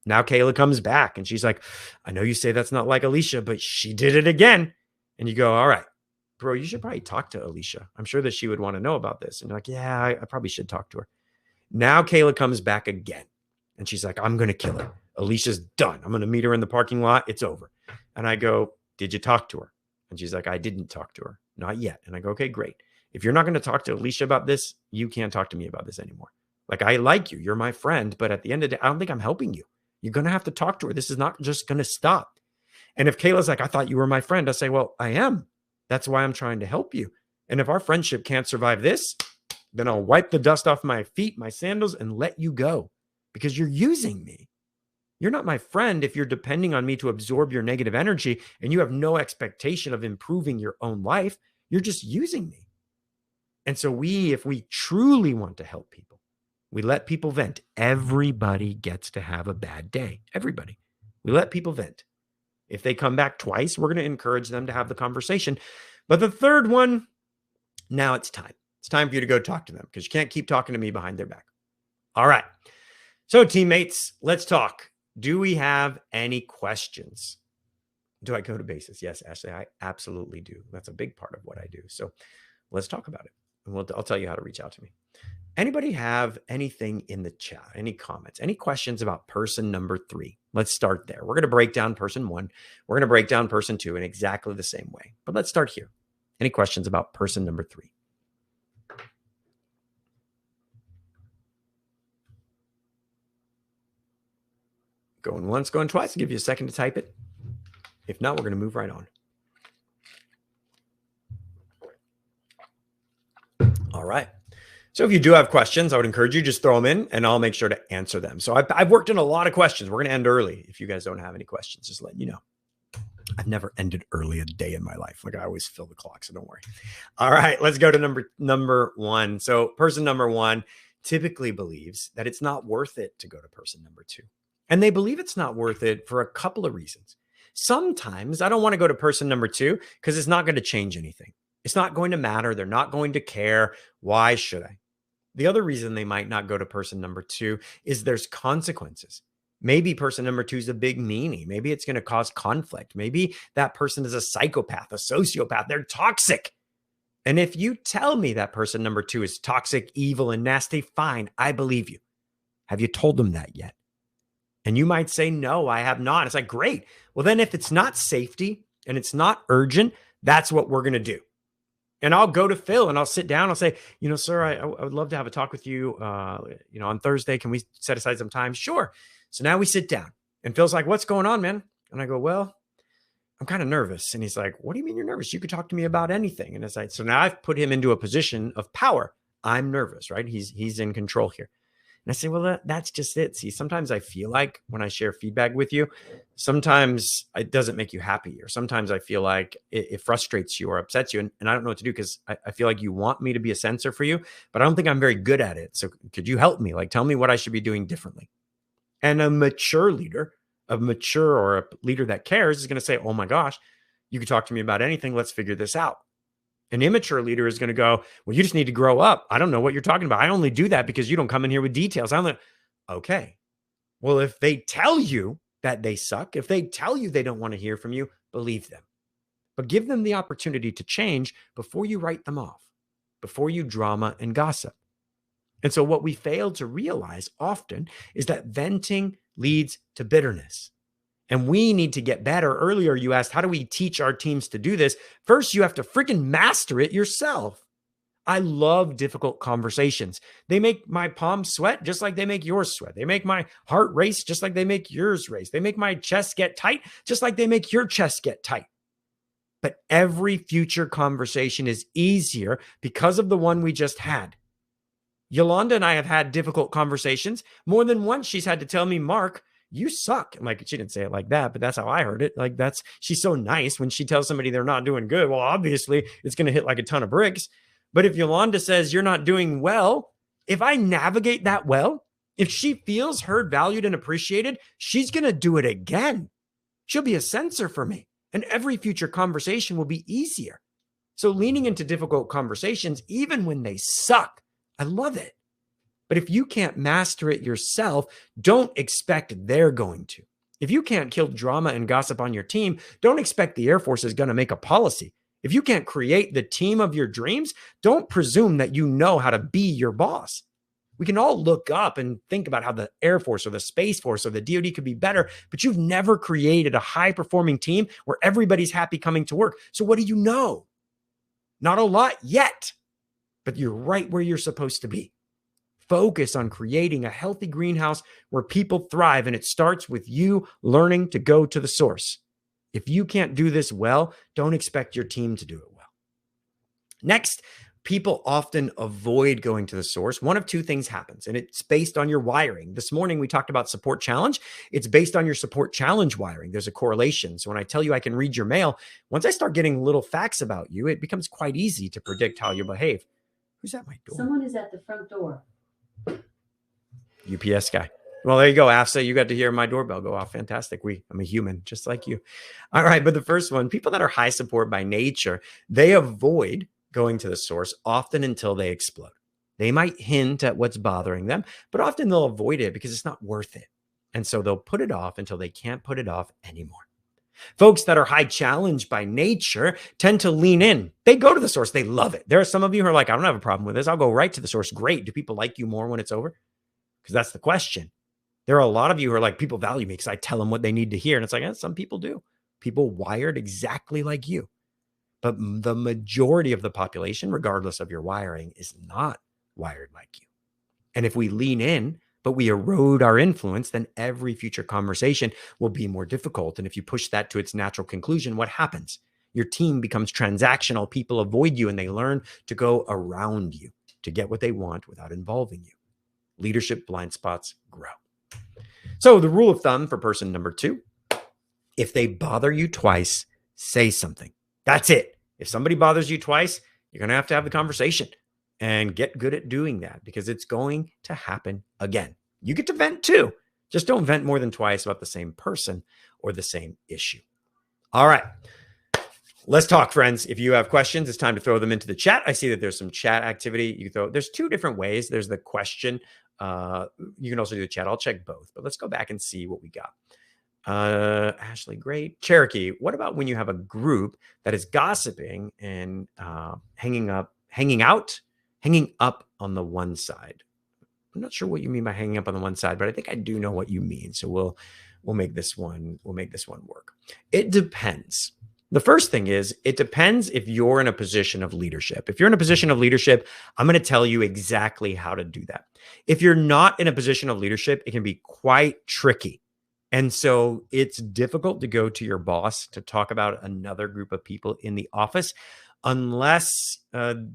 Speaker 1: Now Kayla comes back and she's like, I know you say that's not like Alicia, but she did it again. And you go, all right, bro, you should probably talk to Alicia. I'm sure that she would want to know about this. And you're like, yeah, I probably should talk to her. Now Kayla comes back again. And she's like, I'm going to kill her. Alicia's done. I'm going to meet her in the parking lot. It's over. And I go, did you talk to her? And she's like, I didn't talk to her. Not yet. And I go, okay, great. If you're not going to talk to Alicia about this, you can't talk to me about this anymore. Like, I like you. You're my friend. But at the end of the day, I don't think I'm helping you. You're going to have to talk to her. This is not just going to stop. And if Kayla's like, I thought you were my friend, I say, well, I am. That's why I'm trying to help you. And if our friendship can't survive this, then I'll wipe the dust off my feet, my sandals, and let you go because you're using me. You're not my friend if you're depending on me to absorb your negative energy and you have no expectation of improving your own life. You're just using me. And so if we truly want to help people, we let people vent. Everybody gets to have a bad day. Everybody. We let people vent. If they come back twice, we're going to encourage them to have the conversation. But the third one, now it's time. It's time for you to go talk to them because you can't keep talking to me behind their back. All right. So teammates, let's talk. Do we have any questions? Do I go to basis? Yes, Ashley, I absolutely do. That's a big part of what I do. So let's talk about it. And I'll tell you how to reach out to me. Anybody have anything in the chat? Any comments? Any questions about person number 3? Let's start there. We're going to break down person 1. We're going to break down person 2 in exactly the same way. But let's start here. Any questions about person number 3? Going once, going twice. I'll give you a second to type it. If not, we're going to move right on. All right. So if you do have questions, I would encourage you just throw them in and I'll make sure to answer them. So I've worked in a lot of questions. We're going to end early. If you guys don't have any questions, just let you know. I've never ended early a day in my life. Like I always fill the clock, so don't worry. All right, let's go to number 1. So person number 1 typically believes that it's not worth it to go to person number 2. And they believe it's not worth it for a couple of reasons. Sometimes I don't want to go to person number 2 because it's not going to change anything. It's not going to matter. They're not going to care. Why should I? The other reason they might not go to person number 2 is there's consequences. Maybe person number 2 is a big meanie. Maybe it's going to cause conflict. Maybe that person is a psychopath, a sociopath. They're toxic. And if you tell me that person number 2 is toxic, evil, and nasty, fine, I believe you. Have you told them that yet? And you might say, no, I have not. It's like, great. Well, then if it's not safety and it's not urgent, that's what we're going to do. And I'll go to Phil and I'll sit down. I'll say, sir, I would love to have a talk with you, on Thursday. Can we set aside some time? Sure. So now we sit down and Phil's like, what's going on, man? And I go, well, I'm kind of nervous. And he's like, what do you mean you're nervous? You could talk to me about anything. And it's like, so now I've put him into a position of power. I'm nervous, right? He's in control here. And I say, well, that's just it. See, sometimes I feel like when I share feedback with you, sometimes it doesn't make you happy, or sometimes I feel like it frustrates you or upsets you. And I don't know what to do because I feel like you want me to be a censor for you, but I don't think I'm very good at it. So could you help me? Like, tell me what I should be doing differently. And a mature leader, or a leader that cares is going to say, oh my gosh, you could talk to me about anything. Let's figure this out. An immature leader is going to go, well, you just need to grow up. I don't know what you're talking about. I only do that because you don't come in here with details. I'm like, okay. Well, if they tell you that they suck, if they tell you they don't want to hear from you, believe them. But give them the opportunity to change before you write them off, before you drama and gossip. And so what we fail to realize often is that venting leads to bitterness. And we need to get better. Earlier, you asked, how do we teach our teams to do this? First, you have to freaking master it yourself. I love difficult conversations. They make my palms sweat just like they make yours sweat. They make my heart race just like they make yours race. They make my chest get tight just like they make your chest get tight. But every future conversation is easier because of the one we just had. Yolanda and I have had difficult conversations. More than once, she's had to tell me, Mark, you suck. I'm like, she didn't say it like that, but that's how I heard it. Like, she's so nice when she tells somebody they're not doing good. Well, obviously it's going to hit like a ton of bricks. But if Yolanda says you're not doing well, if I navigate that well, if she feels heard, valued, and appreciated, she's going to do it again. She'll be a censor for me. And every future conversation will be easier. So leaning into difficult conversations, even when they suck, I love it. But if you can't master it yourself, don't expect they're going to. If you can't kill drama and gossip on your team, don't expect the Air Force is going to make a policy. If you can't create the team of your dreams, don't presume that you know how to be your boss. We can all look up and think about how the Air Force or the Space Force or the DoD could be better, but you've never created a high-performing team where everybody's happy coming to work. So what do you know? Not a lot yet, but you're right where you're supposed to be. Focus on creating a healthy greenhouse where people thrive, and it starts with you learning to go to the source. If you can't do this well, don't expect your team to do it well. Next, people often avoid going to the source. One of two things happens, and it's based on your wiring. This morning, we talked about support challenge. It's based on your support challenge wiring. There's a correlation. So when I tell you I can read your mail, once I start getting little facts about you, it becomes quite easy to predict how you behave. Who's at my door?
Speaker 2: Someone is at the front door.
Speaker 1: UPS guy. Well, there you go, AFSA. You got to hear my doorbell go off. Fantastic. I'm a human, just like you. All right. But the first one, people that are high support by nature, they avoid going to the source often until they explode. They might hint at what's bothering them, but often they'll avoid it because it's not worth it. And so they'll put it off until they can't put it off anymore. Folks that are high challenge by nature tend to lean in. They go to the source. They love it. There are some of you who are like, I don't have a problem with this. I'll go right to the source. Great. Do people like you more when it's over? Because that's the question. There are a lot of you who are like, people value me because I tell them what they need to hear. And it's like, some people do. People wired exactly like you. But the majority of the population, regardless of your wiring, is not wired like you. And if we lean in, but we erode our influence, then every future conversation will be more difficult. And if you push that to its natural conclusion, what happens? Your team becomes transactional. People avoid you and they learn to go around you to get what they want without involving you. Leadership blind spots grow. So the rule of thumb for person number 2, if they bother you twice, say something. That's it. If somebody bothers you twice, you're going to have the conversation and get good at doing that because it's going to happen again. You get to vent too. Just don't vent more than twice about the same person or the same issue. All right. Let's talk, friends. If you have questions, it's time to throw them into the chat. I see that there's some chat activity. You can throw. There's two different ways. There's the question. You can also do the chat. I'll check both, but let's go back and see what we got. Ashley, great. Cherokee, what about when you have a group that is gossiping and hanging up on the one side? I'm not sure what you mean by hanging up on the one side, but I think I do know what you mean. So we'll make this one work. It depends. The first thing is, it depends if you're in a position of leadership. If you're in a position of leadership, I'm going to tell you exactly how to do that. If you're not in a position of leadership, it can be quite tricky. And so it's difficult to go to your boss to talk about another group of people in the office unless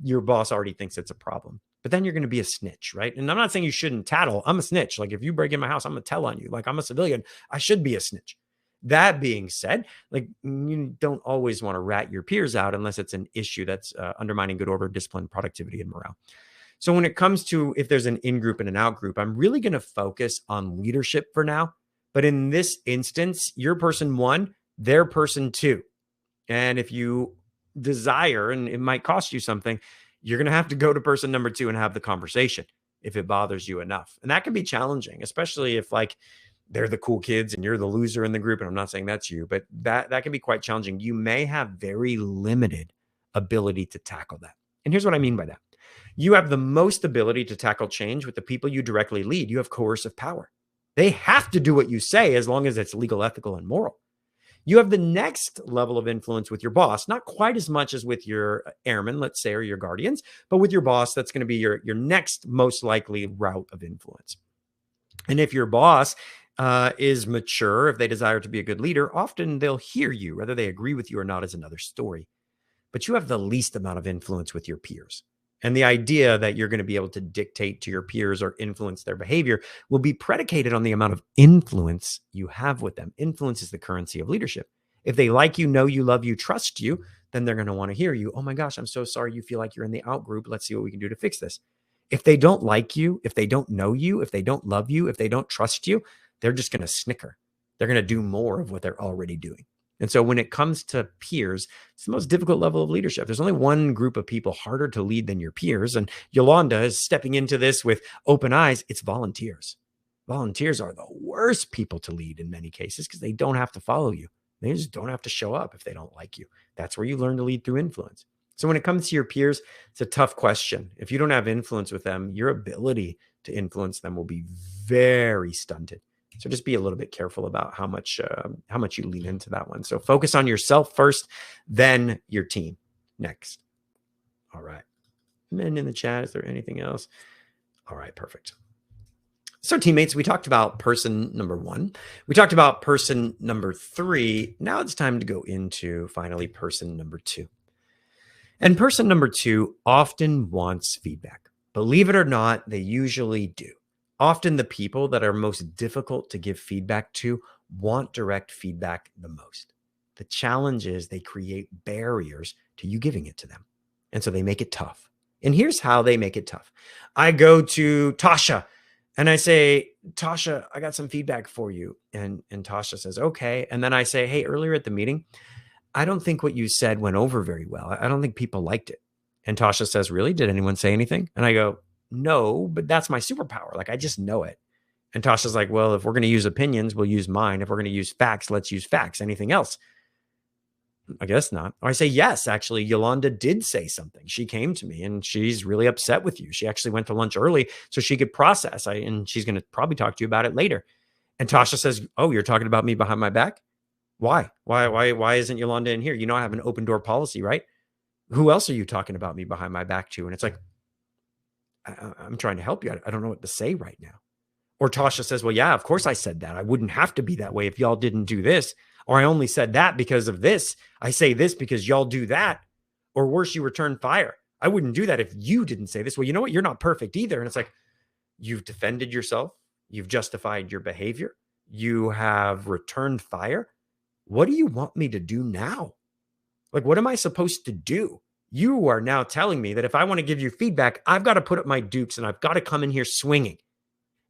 Speaker 1: your boss already thinks it's a problem. But then you're going to be a snitch, right? And I'm not saying you shouldn't tattle. I'm a snitch. Like if you break in my house, I'm going to tell on you. Like I'm a civilian. I should be a snitch. That being said, like you don't always want to rat your peers out unless it's an issue that's undermining good order, discipline, productivity, and morale. So when it comes to if there's an in-group and an out-group, I'm really going to focus on leadership for now. But in this instance, you're person one, they're person two. And if you desire, and it might cost you something, you're going to have to go to person number two and have the conversation if it bothers you enough. And that can be challenging, especially if like they're the cool kids and you're the loser in the group. And I'm not saying that's you, but that can be quite challenging. You may have very limited ability to tackle that. And here's what I mean by that. You have the most ability to tackle change with the people you directly lead. You have coercive power. They have to do what you say as long as it's legal, ethical, and moral. You have the next level of influence with your boss, not quite as much as with your airmen, let's say, or your guardians, but with your boss, that's going to be your next most likely route of influence. And if your boss is mature, if they desire to be a good leader, often they'll hear you. Whether they agree with you or not is another story. But you have the least amount of influence with your peers. And the idea that you're going to be able to dictate to your peers or influence their behavior will be predicated on the amount of influence you have with them. Influence is the currency of leadership. If they like you, know you, love you, trust you, then they're going to want to hear you. Oh my gosh, I'm so sorry you feel like you're in the out group. Let's see what we can do to fix this. If they don't like you, if they don't know you, if they don't love you, if they don't trust you, they're just going to snicker. They're going to do more of what they're already doing. And so when it comes to peers, it's the most difficult level of leadership. There's only one group of people harder to lead than your peers. And Yolanda is stepping into this with open eyes. It's volunteers. Volunteers are the worst people to lead in many cases because they don't have to follow you. They just don't have to show up if they don't like you. That's where you learn to lead through influence. So when it comes to your peers, it's a tough question. If you don't have influence with them, your ability to influence them will be very stunted. So just be a little bit careful about how much you lean into that one. So focus on yourself first, then your team next. All right. Men in the chat, is there anything else? All right, perfect. So teammates, we talked about person number one. We talked about person number three. Now it's time to go into finally person number two. And person number two often wants feedback. Believe it or not, they usually do. Often the people that are most difficult to give feedback to want direct feedback the most. The challenge is they create barriers to you giving it to them. And so they make it tough. And here's how they make it tough. I go to Tasha and I say, Tasha, I got some feedback for you. And Tasha says, okay. And then I say, hey, earlier at the meeting, I don't think what you said went over very well. I don't think people liked it. And Tasha says, really? Did anyone say anything? And I go, no, but that's my superpower. Like, I just know it. And Tasha's like, well, if we're going to use opinions, we'll use mine. If we're going to use facts, let's use facts. Anything else? I guess not. Or I say, yes, actually, Yolanda did say something. She came to me and she's really upset with you. She actually went to lunch early so she could process. And she's going to probably talk to you about it later. And Tasha says, oh, you're talking about me behind my back? Why? Why isn't Yolanda in here? You know, I have an open door policy, right? Who else are you talking about me behind my back to? And it's like, I'm trying to help you. I don't know what to say right now. Or Tasha says, well, yeah, of course I said that. I wouldn't have to be that way if y'all didn't do this. Or I only said that because of this. I say this because y'all do that. Or worse, you return fire. I wouldn't do that if you didn't say this. Well, you know what? You're not perfect either. And it's like, you've defended yourself. You've justified your behavior. You have returned fire. What do you want me to do now? Like, what am I supposed to do? You are now telling me that if I want to give you feedback, I've got to put up my dukes and I've got to come in here swinging.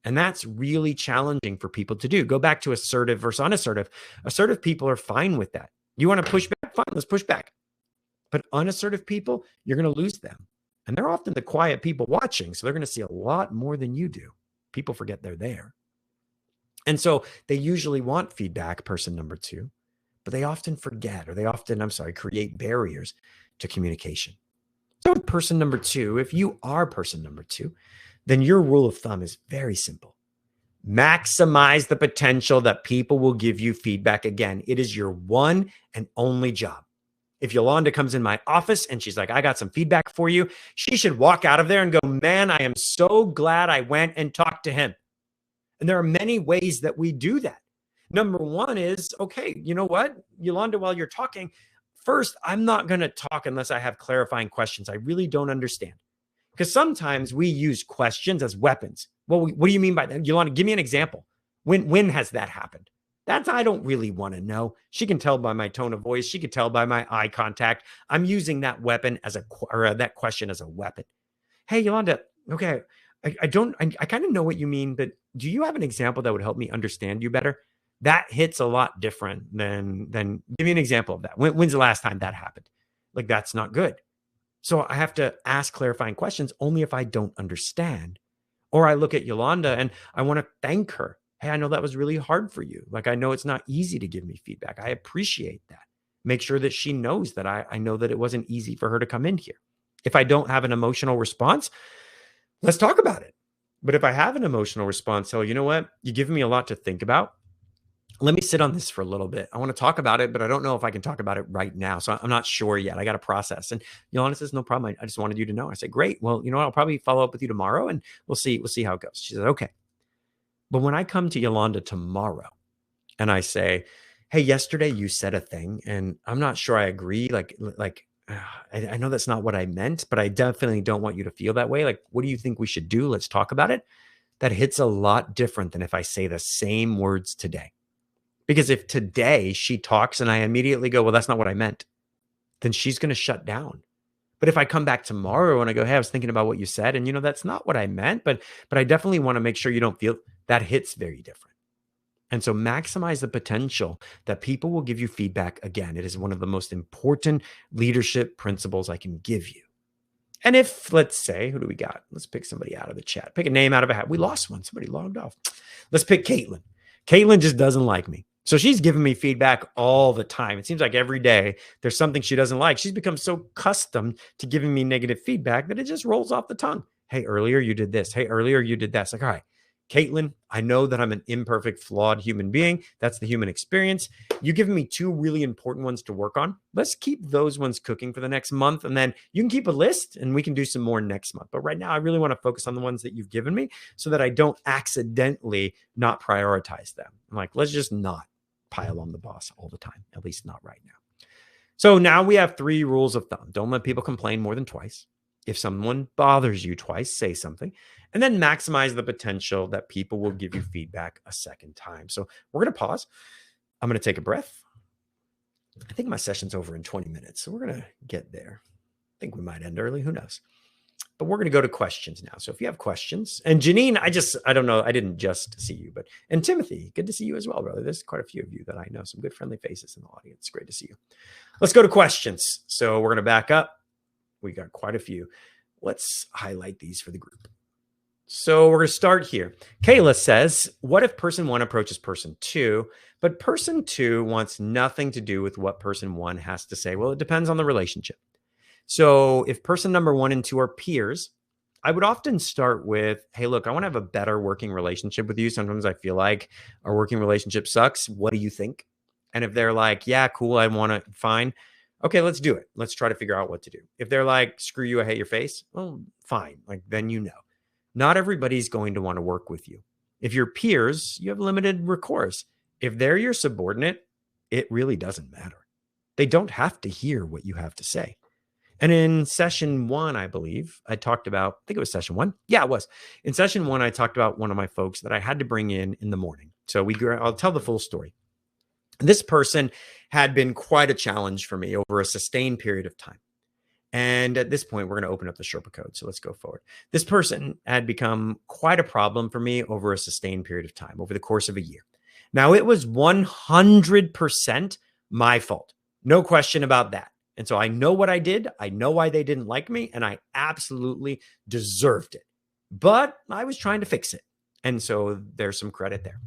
Speaker 1: And that's really challenging for people to do. Go back to assertive versus unassertive. Assertive people are fine with that. You want to push back? Fine, let's push back. But unassertive people, you're going to lose them. And they're often the quiet people watching. So they're going to see a lot more than you do. People forget they're there. And so they usually want feedback, person number two, but they often forget, or they often, create barriers to communication. So with person number two, if you are person number two, then your rule of thumb is very simple. Maximize the potential that people will give you feedback. Again, it is your one and only job. If Yolanda comes in my office and she's like, I got some feedback for you, she should walk out of there and go, man, I am so glad I went and talked to him. And there are many ways that we do that. Number one is, okay, you know what, Yolanda, while you're talking, first, I'm not going to talk unless I have clarifying questions. I really don't understand. Because sometimes we use questions as weapons. Well, what do you mean by that? Yolanda, give me an example. When has that happened? That's, I don't really want to know. She can tell by my tone of voice. She can tell by my eye contact. I'm using that weapon that question as a weapon. Hey, Yolanda, okay, I kind of know what you mean, but do you have an example that would help me understand you better? That hits a lot different than give me an example of that. When's the last time that happened? Like, that's not good. So I have to ask clarifying questions only if I don't understand. Or I look at Yolanda and I want to thank her. Hey, I know that was really hard for you. Like, I know it's not easy to give me feedback. I appreciate that. Make sure that she knows that I know that it wasn't easy for her to come in here. If I don't have an emotional response, let's talk about it. But if I have an emotional response, so you know what? You're giving me a lot to think about. Let me sit on this for a little bit. I want to talk about it, but I don't know if I can talk about it right now. So I'm not sure yet. I got to process. And Yolanda says, no problem. I just wanted you to know. I said, great. Well, you know what? I'll probably follow up with you tomorrow and we'll see how it goes. She said, okay. But when I come to Yolanda tomorrow and I say, hey, yesterday you said a thing and I'm not sure I agree. I know that's not what I meant, but I definitely don't want you to feel that way. Like, what do you think we should do? Let's talk about it. That hits a lot different than if I say the same words today. Because if today she talks and I immediately go, well, that's not what I meant, then she's going to shut down. But if I come back tomorrow and I go, hey, I was thinking about what you said, and that's not what I meant, but I definitely want to make sure you don't feel that, hits very different. And so maximize the potential that people will give you feedback. Again, it is one of the most important leadership principles I can give you. And if, let's say, who do we got? Let's pick somebody out of the chat. Pick a name out of a hat. We lost one. Somebody logged off. Let's pick Caitlin. Caitlin just doesn't like me. So she's giving me feedback all the time. It seems like every day there's something she doesn't like. She's become so accustomed to giving me negative feedback that it just rolls off the tongue. Hey, earlier you did this. Hey, earlier you did that. It's like, all right, Caitlin, I know that I'm an imperfect, flawed human being. That's the human experience. You've given me two really important ones to work on. Let's keep those ones cooking for the next month. And then you can keep a list and we can do some more next month. But right now, I really want to focus on the ones that you've given me so that I don't accidentally not prioritize them. I'm like, let's just not pile on the boss all the time, at least not right now. So now we have 3 rules of thumb. Don't let people complain more than twice. If someone bothers you twice, say something. And then maximize the potential that people will give you feedback a second time. So we're going to pause. I'm going to take a breath. I think my session's over in 20 minutes. So we're going to get there. I think we might end early. Who knows? But we're going to go to questions now. So if you have questions, and Janine, I don't know. I didn't just see you, and Timothy, good to see you as well, brother. There's quite a few of you that I know, some good friendly faces in the audience. Great to see you. Let's go to questions. So we're going to back up. We got quite a few. Let's highlight these for the group. So we're going to start here. Kayla says, what if person 1 approaches person 2, but person 2 wants nothing to do with what person 1 has to say? Well, it depends on the relationship. So if person number 1 and 2 are peers, I would often start with, hey, look, I want to have a better working relationship with you. Sometimes I feel like our working relationship sucks. What do you think? And if they're like, yeah, cool, I want to, fine. Okay, let's do it. Let's try to figure out what to do. If they're like, screw you, I hate your face. Well, fine. Like, then you know. Not everybody's going to want to work with you. If you're peers, you have limited recourse. If they're your subordinate, it really doesn't matter. They don't have to hear what you have to say. And in session 1, I believe, I talked about, I think it was session 1. Yeah, it was. In session 1, I talked about one of my folks that I had to bring in the morning. So I'll tell the full story. This person had been quite a challenge for me over a sustained period of time. And at this point, we're going to open up the Sherpa code. So let's go forward. This person had become quite a problem for me over a sustained period of time, over the course of a year. Now, it was 100% my fault. No question about that. And so I know what I did. I know why they didn't like me, and I absolutely deserved it. But I was trying to fix it. And so there's some credit there.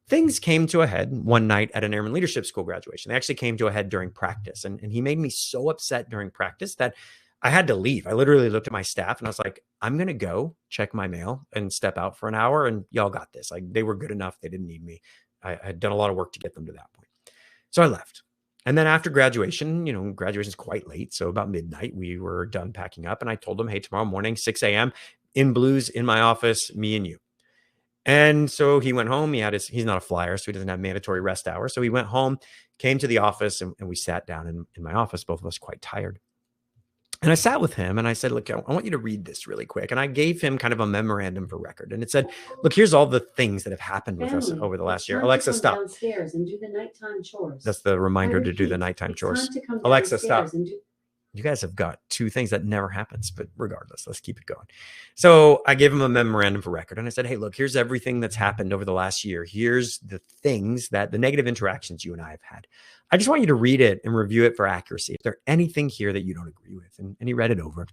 Speaker 1: Things came to a head one night at an Airman Leadership School graduation. They actually came to a head during practice. And he made me so upset during practice that I had to leave. I literally looked at my staff and I was like, I'm going to go check my mail and step out for an hour, and y'all got this. Like, they were good enough. They didn't need me. I had done a lot of work to get them to that point. So I left. And then after graduation, graduation's quite late. So about midnight, we were done packing up. And I told them, hey, tomorrow morning, 6 a.m. in blues in my office, me and you. And so he went home. He's not a flyer, so he doesn't have mandatory rest hours. So he went home, came to the office, and we sat down in my office, both of us quite tired. And I sat with him and I said, look, I want you to read this really quick. And I gave him kind of a memorandum for record. And it said, look, here's all the things that have happened with us over the last year. Alexa, stop.
Speaker 2: Downstairs and do the nighttime chores.
Speaker 1: That's the reminder to do the nighttime chores. Alexa, stop. You guys have got two things that never happens, but regardless, let's keep it going. So I gave him a memorandum for record and I said, hey, look, here's everything that's happened over the last year. Here's the things the negative interactions you and I have had. I just want you to read it and review it for accuracy. Is there anything here that you don't agree with? And he read it over.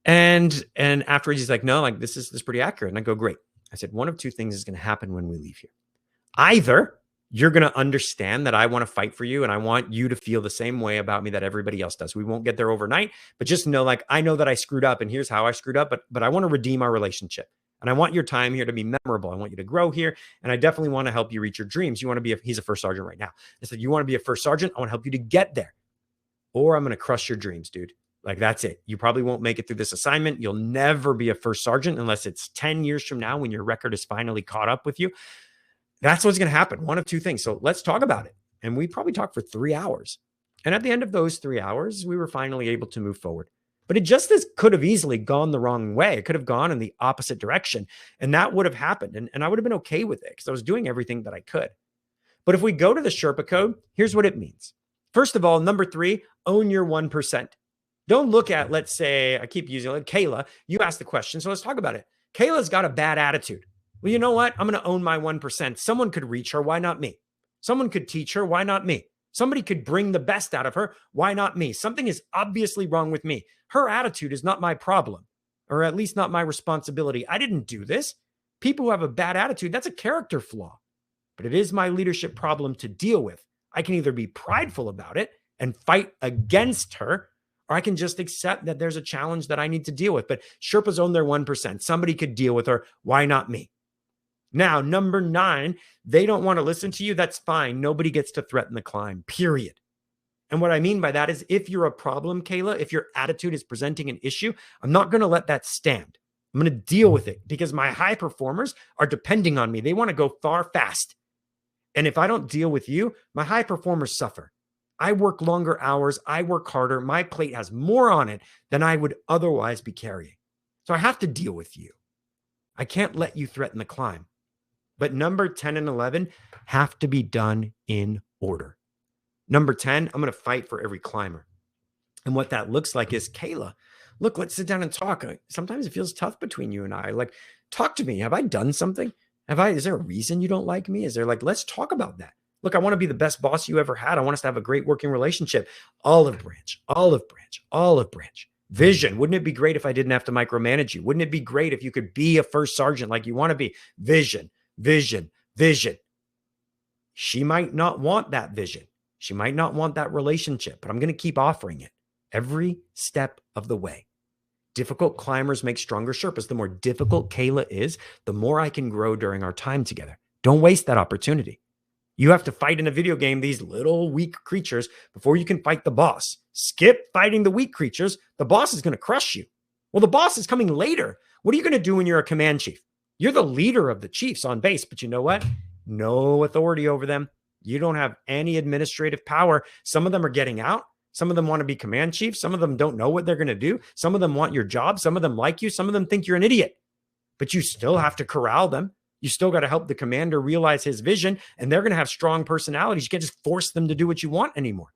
Speaker 1: And afterwards he's like, no, like this is pretty accurate. And I go, great. I said, one of two things is going to happen when we leave here. Either you're going to understand that I want to fight for you and I want you to feel the same way about me that everybody else does. We won't get there overnight, but just know, like, I know that I screwed up and here's how I screwed up, but I want to redeem our relationship. And I want your time here to be memorable. I want you to grow here. And I definitely want to help you reach your dreams. You want to be he's a first sergeant right now. I said, you want to be a first sergeant? I want to help you to get there, or I'm going to crush your dreams, dude. Like, that's it. You probably won't make it through this assignment. You'll never be a first sergeant unless it's 10 years from now when your record is finally caught up with you. That's what's going to happen. One of two things. So let's talk about it. And we probably talked for 3 hours. And at the end of those 3 hours, we were finally able to move forward. But it just could have easily gone the wrong way. It could have gone in the opposite direction. And that would have happened. And I would have been okay with it because I was doing everything that I could. But if we go to the Sherpa code, here's what it means. First of all, number 3, own your 1%. Don't look at, let's say, I keep using it, Kayla, you asked the question. So let's talk about it. Kayla's got a bad attitude. Well, you know what? I'm going to own my 1%. Someone could reach her. Why not me? Someone could teach her. Why not me? Somebody could bring the best out of her. Why not me? Something is obviously wrong with me. Her attitude is not my problem, or at least not my responsibility. I didn't do this. People who have a bad attitude, that's a character flaw. But it is my leadership problem to deal with. I can either be prideful about it and fight against her, or I can just accept that there's a challenge that I need to deal with. But Sherpas own their 1%. Somebody could deal with her. Why not me? Now, number 9, they don't want to listen to you. That's fine. Nobody gets to threaten the climb, period. And what I mean by that is, if you're a problem, Kayla, if your attitude is presenting an issue, I'm not going to let that stand. I'm going to deal with it because my high performers are depending on me. They want to go far fast. And if I don't deal with you, my high performers suffer. I work longer hours. I work harder. My plate has more on it than I would otherwise be carrying. So I have to deal with you. I can't let you threaten the climb. But number 10 and 11 have to be done in order. Number 10, I'm going to fight for every climber. And what that looks like is, Kayla, look, let's sit down and talk. Sometimes it feels tough between you and I. Like, talk to me. Have I done something? Is there a reason you don't like me? Is there, like, let's talk about that. Look, I want to be the best boss you ever had. I want us to have a great working relationship. Olive branch, olive branch, olive branch. Vision. Wouldn't it be great if I didn't have to micromanage you? Wouldn't it be great if you could be a first sergeant like you want to be? Vision, vision, vision. She might not want that vision. She might not want that relationship, but I'm going to keep offering it every step of the way. Difficult climbers make stronger Sherpas. The more difficult Kayla is, the more I can grow during our time together. Don't waste that opportunity. You have to fight in a video game these little weak creatures before you can fight the boss. Skip fighting the weak creatures. The boss is going to crush you. Well, the boss is coming later. What are you going to do when you're a command chief? You're the leader of the chiefs on base, but you know what? No authority over them. You don't have any administrative power. Some of them are getting out. Some of them want to be command chiefs. Some of them don't know what they're going to do. Some of them want your job. Some of them like you. Some of them think you're an idiot. But you still have to corral them. You still got to help the commander realize his vision, and they're going to have strong personalities. You can't just force them to do what you want anymore.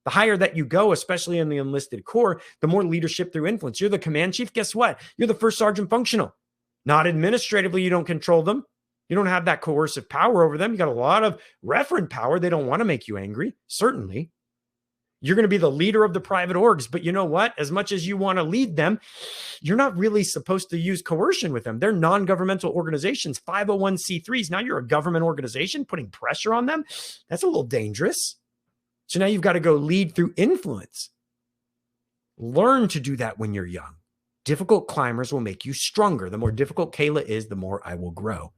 Speaker 1: The higher that you go, especially in the enlisted corps, the more leadership through influence. You're the command chief. Guess what? You're the first sergeant functional. Not administratively, you don't control them. You don't have that coercive power over them. You got a lot of referent power. They don't want to make you angry, certainly. You're going to be the leader of the private orgs, but you know what? As much as you want to lead them, you're not really supposed to use coercion with them. They're non-governmental organizations, 501c3s. Now you're a government organization putting pressure on them. That's a little dangerous. So now you've got to go lead through influence. Learn to do that when you're young. Difficult climbers will make you stronger. The more difficult Kayla is, the more I will grow.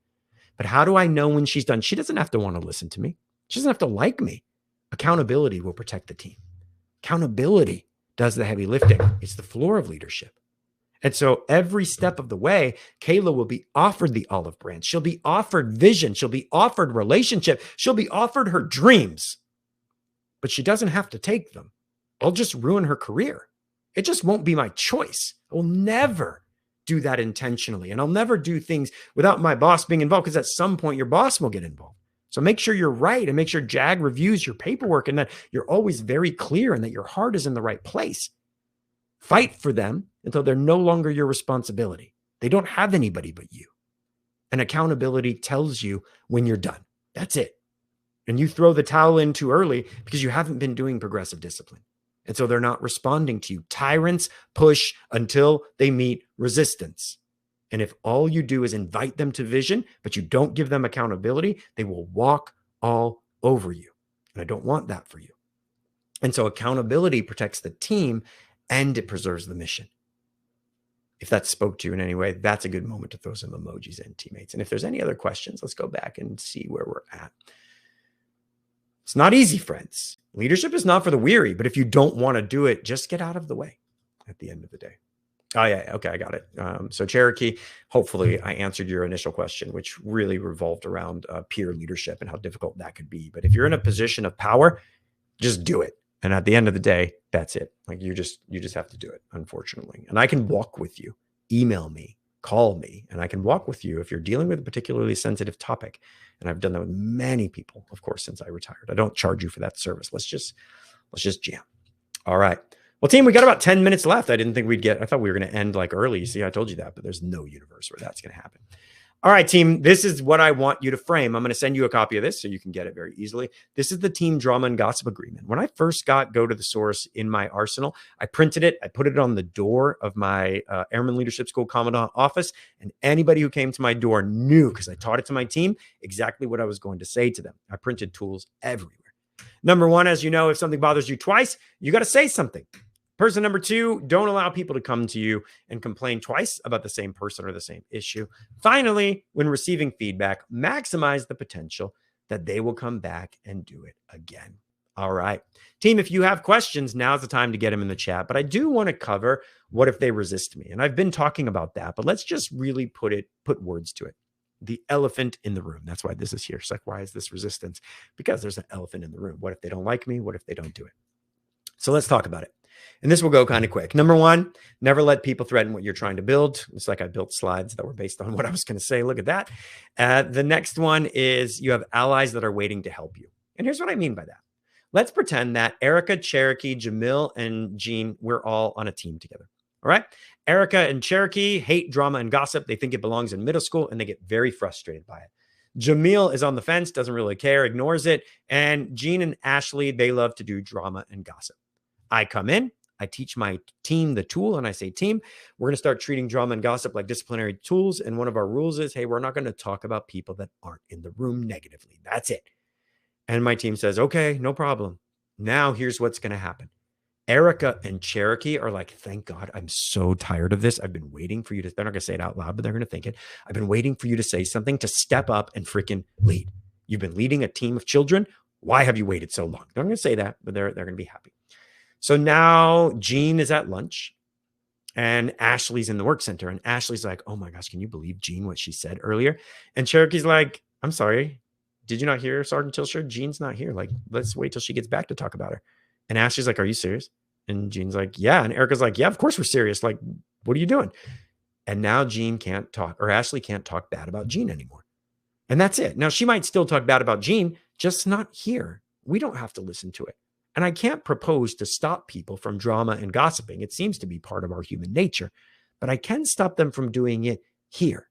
Speaker 1: But how do I know when she's done? She doesn't have to want to listen to me. She doesn't have to like me. Accountability will protect the team. Accountability does the heavy lifting. It's the floor of leadership. And so every step of the way, Kayla will be offered the olive branch. She'll be offered vision. She'll be offered relationship. She'll be offered her dreams. But she doesn't have to take them. I'll just ruin her career. It just won't be my choice. I will never do that intentionally. And I'll never do things without my boss being involved, because at some point your boss will get involved. So make sure you're right, and make sure JAG reviews your paperwork, and that you're always very clear and that your heart is in the right place. Fight for them until they're no longer your responsibility. They don't have anybody but you. And accountability tells you when you're done. That's it. And you throw the towel in too early because you haven't been doing progressive discipline. And so they're not responding to you. Tyrants push until they meet resistance. And if all you do is invite them to vision, but you don't give them accountability, they will walk all over you. And I don't want that for you. And so accountability protects the team and it preserves the mission. If that spoke to you in any way, that's a good moment to throw some emojis in, teammates. And if there's any other questions, let's go back and see where we're at. It's not easy, friends. Leadership is not for the weary, but if you don't want to do it, just get out of the way at the end of the day. Oh, yeah. Okay, I got it. So Cherokee, hopefully I answered your initial question, which really revolved around peer leadership and how difficult that could be. But if you're in a position of power, just do it. And at the end of the day, that's it. Like you just have to do it, unfortunately. And I can walk with you. Email me, call me, and I can walk with you if you're dealing with a particularly sensitive topic. And I've done that with many people, of course, since I retired. I don't charge you for that service. Let's just jam. All right. Well, team, we got about 10 minutes left. I thought we were going to end like early. See, I told you that, but there's no universe where that's going to happen. All right, team, this is what I want you to frame. I'm going to send you a copy of this so you can get it very easily. This is the team drama and gossip agreement. When I first got Go to the Source in my arsenal, I printed it. I put it on the door of my Airman Leadership School Commandant office. And anybody who came to my door knew, because I taught it to my team, exactly what I was going to say to them. I printed tools everywhere. Number one, as you know, if something bothers you twice, you got to say something. Person number two, don't allow people to come to you and complain twice about the same person or the same issue. Finally, when receiving feedback, maximize the potential that they will come back and do it again. All right. Team, if you have questions, now's the time to get them in the chat. But I do want to cover what if they resist me. And I've been talking about that, but let's just really put words to it. The elephant in the room. That's why this is here. It's like, why is this resistance? Because there's an elephant in the room. What if they don't like me? What if they don't do it? So let's talk about it. And this will go kind of quick. Number one, never let people threaten what you're trying to build. It's like I built slides that were based on what I was going to say. Look at that. The next one is you have allies that are waiting to help you. And here's what I mean by that. Let's pretend that Erica, Cherokee, Jamil, and Jean, we're all on a team together. All right. Erica and Cherokee hate drama and gossip. They think it belongs in middle school and they get very frustrated by it. Jamil is on the fence, doesn't really care, ignores it. And Jean and Ashley, they love to do drama and gossip. I come in, I teach my team the tool, and I say, team, we're going to start treating drama and gossip like disciplinary tools. And one of our rules is, hey, we're not going to talk about people that aren't in the room negatively. That's it. And my team says, okay, no problem. Now here's what's going to happen. Erica and Cherokee are like, thank God, I'm so tired of this. I've been waiting for you to, they're not going to say it out loud, but they're going to think it. I've been waiting for you to say something, to step up and freaking lead. You've been leading a team of children. Why have you waited so long? They're not going to say that, but they're going to be happy. So now Jean is at lunch and Ashley's in the work center. And Ashley's like, oh my gosh, can you believe Jean, what she said earlier? And Cherokee's like, I'm sorry. Did you not hear Sergeant Tilsher? Jean's not here. Like, let's wait till she gets back to talk about her. And Ashley's like, are you serious? And Jean's like, yeah. And Erica's like, yeah, of course we're serious. Like, what are you doing? And now Jean can't talk, or Ashley can't talk bad about Jean anymore. And that's it. Now she might still talk bad about Jean, just not here. We don't have to listen to it. And I can't propose to stop people from drama and gossiping. It seems to be part of our human nature, but I can stop them from doing it here.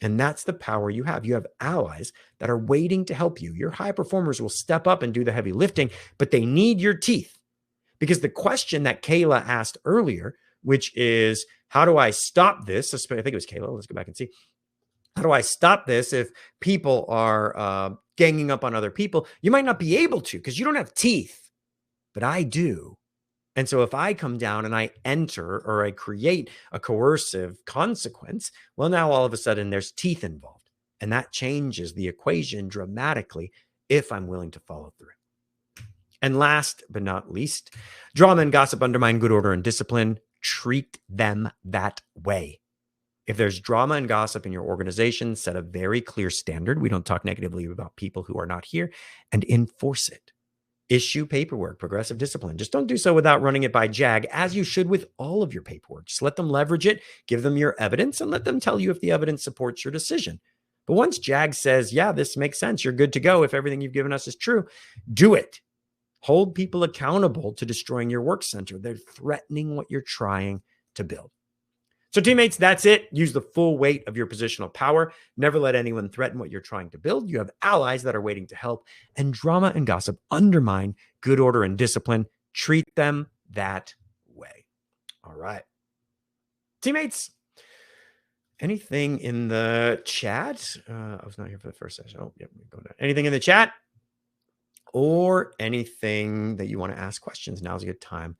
Speaker 1: And that's the power you have. You have allies that are waiting to help you. Your high performers will step up and do the heavy lifting, but they need your teeth. Because the question that Kayla asked earlier, which is, how do I stop this? I think it was Kayla. Let's go back and see. How do I stop this if people are ganging up on other people? You might not be able to because you don't have teeth, but I do. And so if I come down and I enter or I create a coercive consequence, well, now all of a sudden there's teeth involved. And that changes the equation dramatically if I'm willing to follow through. And last but not least, drama and gossip undermine good order and discipline. Treat them that way. If there's drama and gossip in your organization, set a very clear standard. We don't talk negatively about people who are not here, and enforce it. Issue paperwork, progressive discipline. Just don't do so without running it by JAG, as you should with all of your paperwork. Just let them leverage it, give them your evidence, and let them tell you if the evidence supports your decision. But once JAG says, yeah, this makes sense, you're good to go, if everything you've given us is true, do it. Hold people accountable to destroying your work center. They're threatening what you're trying to build. So teammates, that's it. Use the full weight of your positional power. Never let anyone threaten what you're trying to build. You have allies that are waiting to help, and drama and gossip undermine good order and discipline. Treat them that way. All right. Teammates, anything in the chat? I was not here for the first session. Oh, yep. Go down. Anything in the chat or anything that you want to ask questions? Now's a good time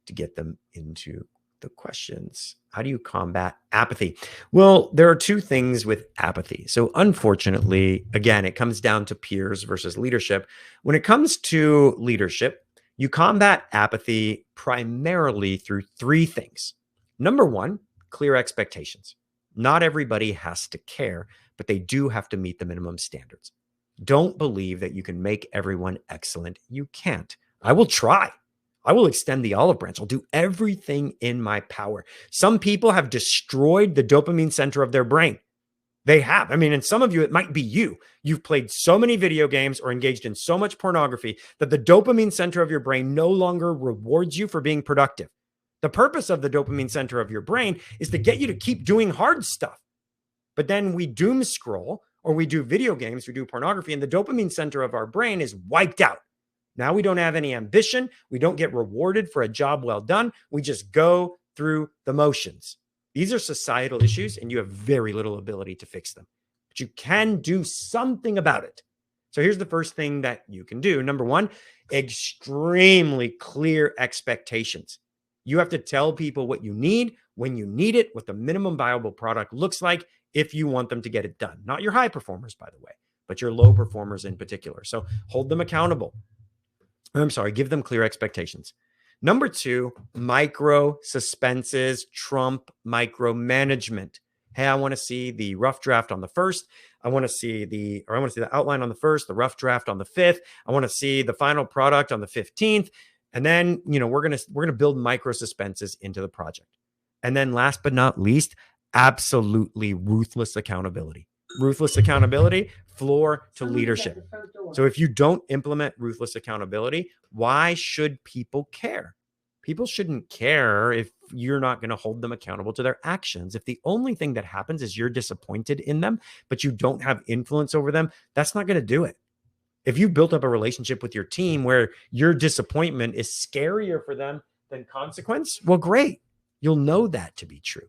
Speaker 1: to get them into the questions. How do you combat apathy? Well, there are two things with apathy. So unfortunately, again, it comes down to peers versus leadership. When it comes to leadership, you combat apathy primarily through three things. Number one, clear expectations. Not everybody has to care, but they do have to meet the minimum standards. Don't believe that you can make everyone excellent. You can't. I will try. I will extend the olive branch. I'll do everything in my power. Some people have destroyed the dopamine center of their brain. They have. I mean, and some of you, it might be you. You've played so many video games or engaged in so much pornography that the dopamine center of your brain no longer rewards you for being productive. The purpose of the dopamine center of your brain is to get you to keep doing hard stuff. But then we doom scroll or we do video games, we do pornography, and the dopamine center of our brain is wiped out. Now we don't have any ambition. We don't get rewarded for a job well done. We just go through the motions. These are societal issues, and you have very little ability to fix them. But you can do something about it. So here's the first thing that you can do. Number one, extremely clear expectations. You have to tell people what you need, when you need it, what the minimum viable product looks like if you want them to get it done. Not your high performers, by the way, but your low performers in particular. So hold them accountable. Give them clear expectations. Number two, micro suspenses trump micromanagement. Hey, I want to see the rough draft on the first. I want to see the outline on the first, the rough draft on the 5th. I want to see the final product on the 15th. And then, we're going to build micro suspenses into the project. And then last but not least, absolutely ruthless accountability. Ruthless accountability, floor to leadership. So if you don't implement ruthless accountability, why should people care? People shouldn't care if you're not going to hold them accountable to their actions. If the only thing that happens is you're disappointed in them, but you don't have influence over them, that's not going to do it. If you built up a relationship with your team where your disappointment is scarier for them than consequence, well, great. You'll know that to be true.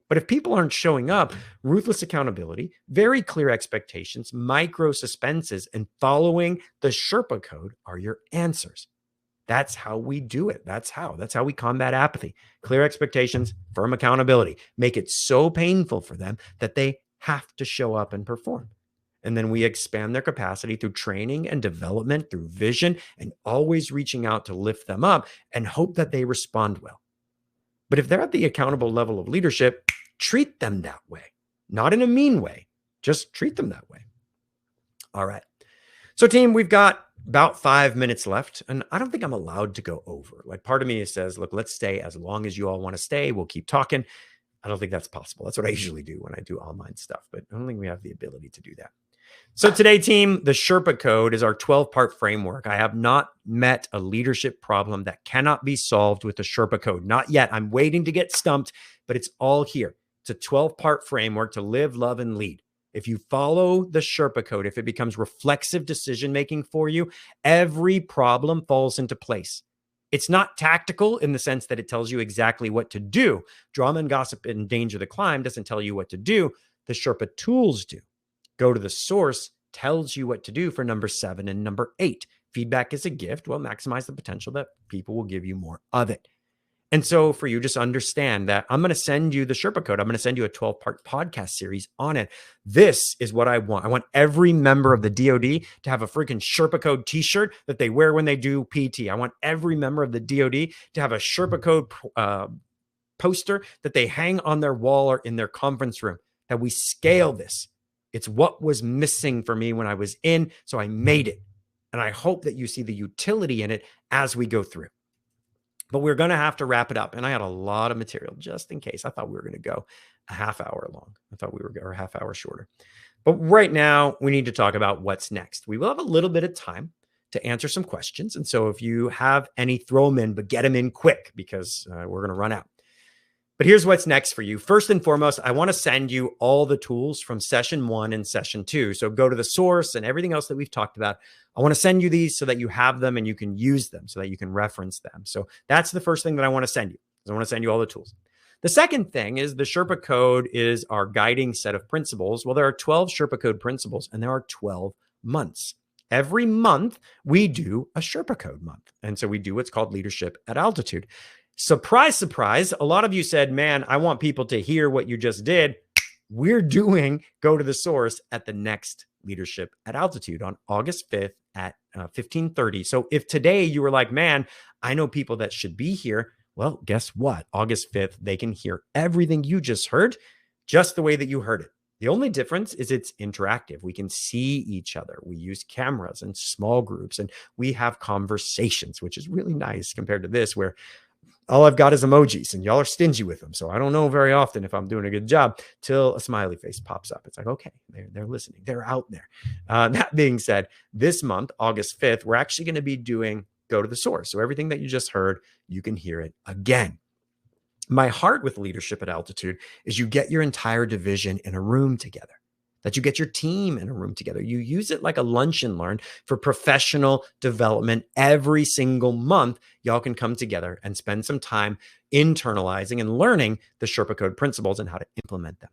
Speaker 1: But if people aren't showing up, ruthless accountability, very clear expectations, micro suspenses, and following the Sherpa code are your answers. That's how we do it. That's how we combat apathy. Clear expectations, firm accountability. Make it so painful for them that they have to show up and perform. And then we expand their capacity through training and development, through vision, and always reaching out to lift them up and hope that they respond well. But if they're at the accountable level of leadership, treat them that way, not in a mean way. Just treat them that way. All right. So team, we've got about 5 minutes left, and I don't think I'm allowed to go over. Like, part of me says, look, let's stay as long as you all want to stay. We'll keep talking. I don't think that's possible. That's what I usually do when I do online stuff, but I don't think we have the ability to do that. So today, team, the Sherpa Code is our 12-part framework. I have not met a leadership problem that cannot be solved with the Sherpa Code. Not yet. I'm waiting to get stumped, but it's all here. It's a 12-part framework to live, love, and lead. If you follow the Sherpa Code, if it becomes reflexive decision-making for you, every problem falls into place. It's not tactical in the sense that it tells you exactly what to do. Drama and gossip and danger to climb doesn't tell you what to do. The Sherpa tools do. Go to the source tells you what to do for number 7 and number 8. Feedback is a gift. Well, maximize the potential that people will give you more of it. And so for you, just understand that I'm going to send you the Sherpa code. I'm going to send you a 12-part podcast series on it. This is what I want. I want every member of the DoD to have a freaking Sherpa code t-shirt that they wear when they do PT. I want every member of the DoD to have a Sherpa code poster that they hang on their wall or in their conference room, that we scale this. It's what was missing for me when I was in, so I made it. And I hope that you see the utility in it as we go through. But we're going to have to wrap it up. And I had a lot of material just in case. I thought we were going to go a half hour long. I thought we were or a half hour shorter. But right now, we need to talk about what's next. We will have a little bit of time to answer some questions. And so if you have any, throw them in, but get them in quick because we're going to run out. But here's what's next for you. First and foremost, I want to send you all the tools from session 1 and session 2. So go to the source and everything else that we've talked about. I want to send you these so that you have them and you can use them, so that you can reference them. So that's the first thing that I want to send you. I want to send you all the tools. The second thing is the Sherpa code is our guiding set of principles. Well, there are 12 Sherpa code principles and there are 12 months. Every month we do a Sherpa code month. And so we do what's called leadership at altitude. Surprise, surprise. A lot of you said, man, I want people to hear what you just did. We're doing Go to the Source at the next Leadership at Altitude on August 5th at 15:30. So if today you were like, man, I know people that should be here. Well, guess what? August 5th, they can hear everything you just heard, just the way that you heard it. The only difference is it's interactive. We can see each other. We use cameras and small groups, and we have conversations, which is really nice compared to this, where all I've got is emojis and y'all are stingy with them. So I don't know very often if I'm doing a good job till a smiley face pops up. It's like, okay, they're listening. They're out there. That being said, this month, August 5th, we're actually going to be doing Go to the Source. So everything that you just heard, you can hear it again. My heart with leadership at altitude is you get your entire division in a room together, that you get your team in a room together. You use it like a lunch and learn for professional development. Every single month, y'all can come together and spend some time internalizing and learning the Sherpa code principles and how to implement them.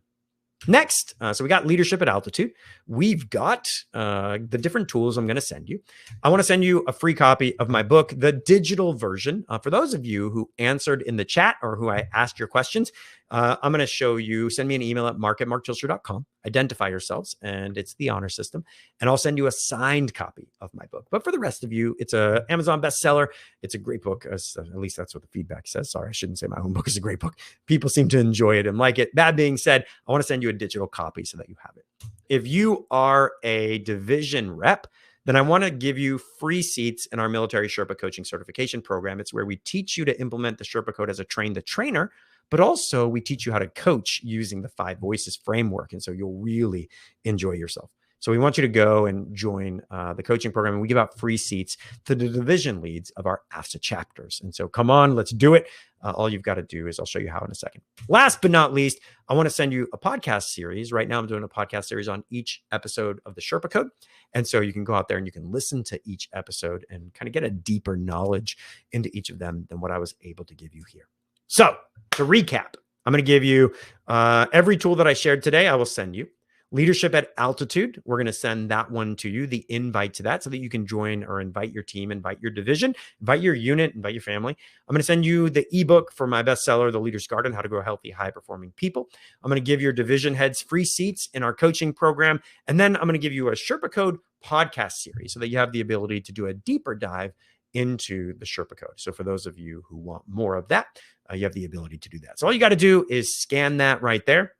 Speaker 1: Next, so we got leadership at altitude. We've got the different tools I'm going to send you. I want to send you a free copy of my book, the digital version. For those of you who answered in the chat or who I asked your questions, I'm going to show you, send me an email at mark@marktilsher.com, identify yourselves, and it's the honor system. And I'll send you a signed copy of my book. But for the rest of you, it's an Amazon bestseller. It's a great book. At least that's what the feedback says. Sorry, I shouldn't say my own book is a great book. People seem to enjoy it and like it. That being said, I want to send you a digital copy so that you have it. If you are a division rep, then I want to give you free seats in our Military Sherpa Coaching Certification Program. It's where we teach you to implement the Sherpa code as a train the trainer, but also we teach you how to coach using the 5 voices framework. And so you'll really enjoy yourself. So we want you to go and join the coaching program, and we give out free seats to the division leads of our AFSA chapters. And so come on, let's do it. All you've got to do is, I'll show you how in a second. Last but not least, I want to send you a podcast series. Right now, I'm doing a podcast series on each episode of the Sherpa Code. And so you can go out there and you can listen to each episode and kind of get a deeper knowledge into each of them than what I was able to give you here. So to recap, I'm going to give you every tool that I shared today, I will send you. Leadership at Altitude, we're going to send that one to you, the invite to that, so that you can join or invite your team, invite your division, invite your unit, invite your family. I'm going to send you the ebook for my bestseller, The Leader's Garden, How to Grow Healthy, High-Performing People. I'm going to give your division heads free seats in our coaching program. And then I'm going to give you a Sherpa Code podcast series so that you have the ability to do a deeper dive into the Sherpa Code. So for those of you who want more of that, you have the ability to do that. So all you got to do is scan that right there.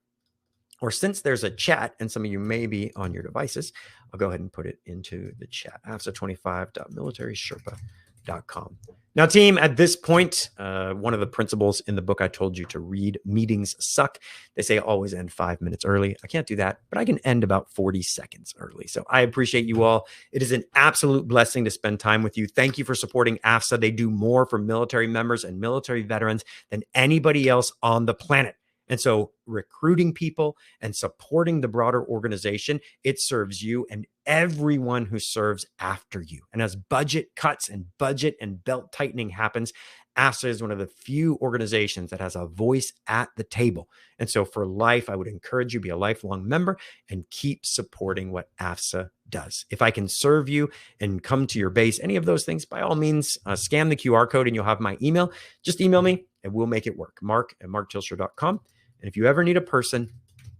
Speaker 1: Or since there's a chat and some of you may be on your devices, I'll go ahead and put it into the chat. AFSA25.militarySherpa.com. Now, team, at this point, one of the principles in the book I told you to read, meetings suck. They say always end 5 minutes early. I can't do that, but I can end about 40 seconds early. So I appreciate you all. It is an absolute blessing to spend time with you. Thank you for supporting AFSA. They do more for military members and military veterans than anybody else on the planet. And so recruiting people and supporting the broader organization, it serves you and everyone who serves after you. And as budget cuts and budget and belt tightening happens, AFSA is one of the few organizations that has a voice at the table. And so for life, I would encourage you to be a lifelong member and keep supporting what AFSA does. If I can serve you and come to your base, any of those things, by all means, scan the QR code and you'll have my email. Just email me and we'll make it work. Mark@marktilsher.com. And if you ever need a person,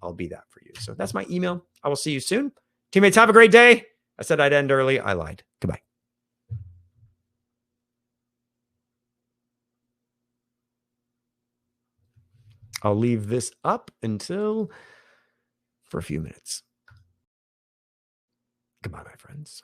Speaker 1: I'll be that for you. So that's my email. I will see you soon. Teammates, have a great day. I said I'd end early. I lied. Goodbye. I'll leave this up until for a few minutes. Goodbye, my friends.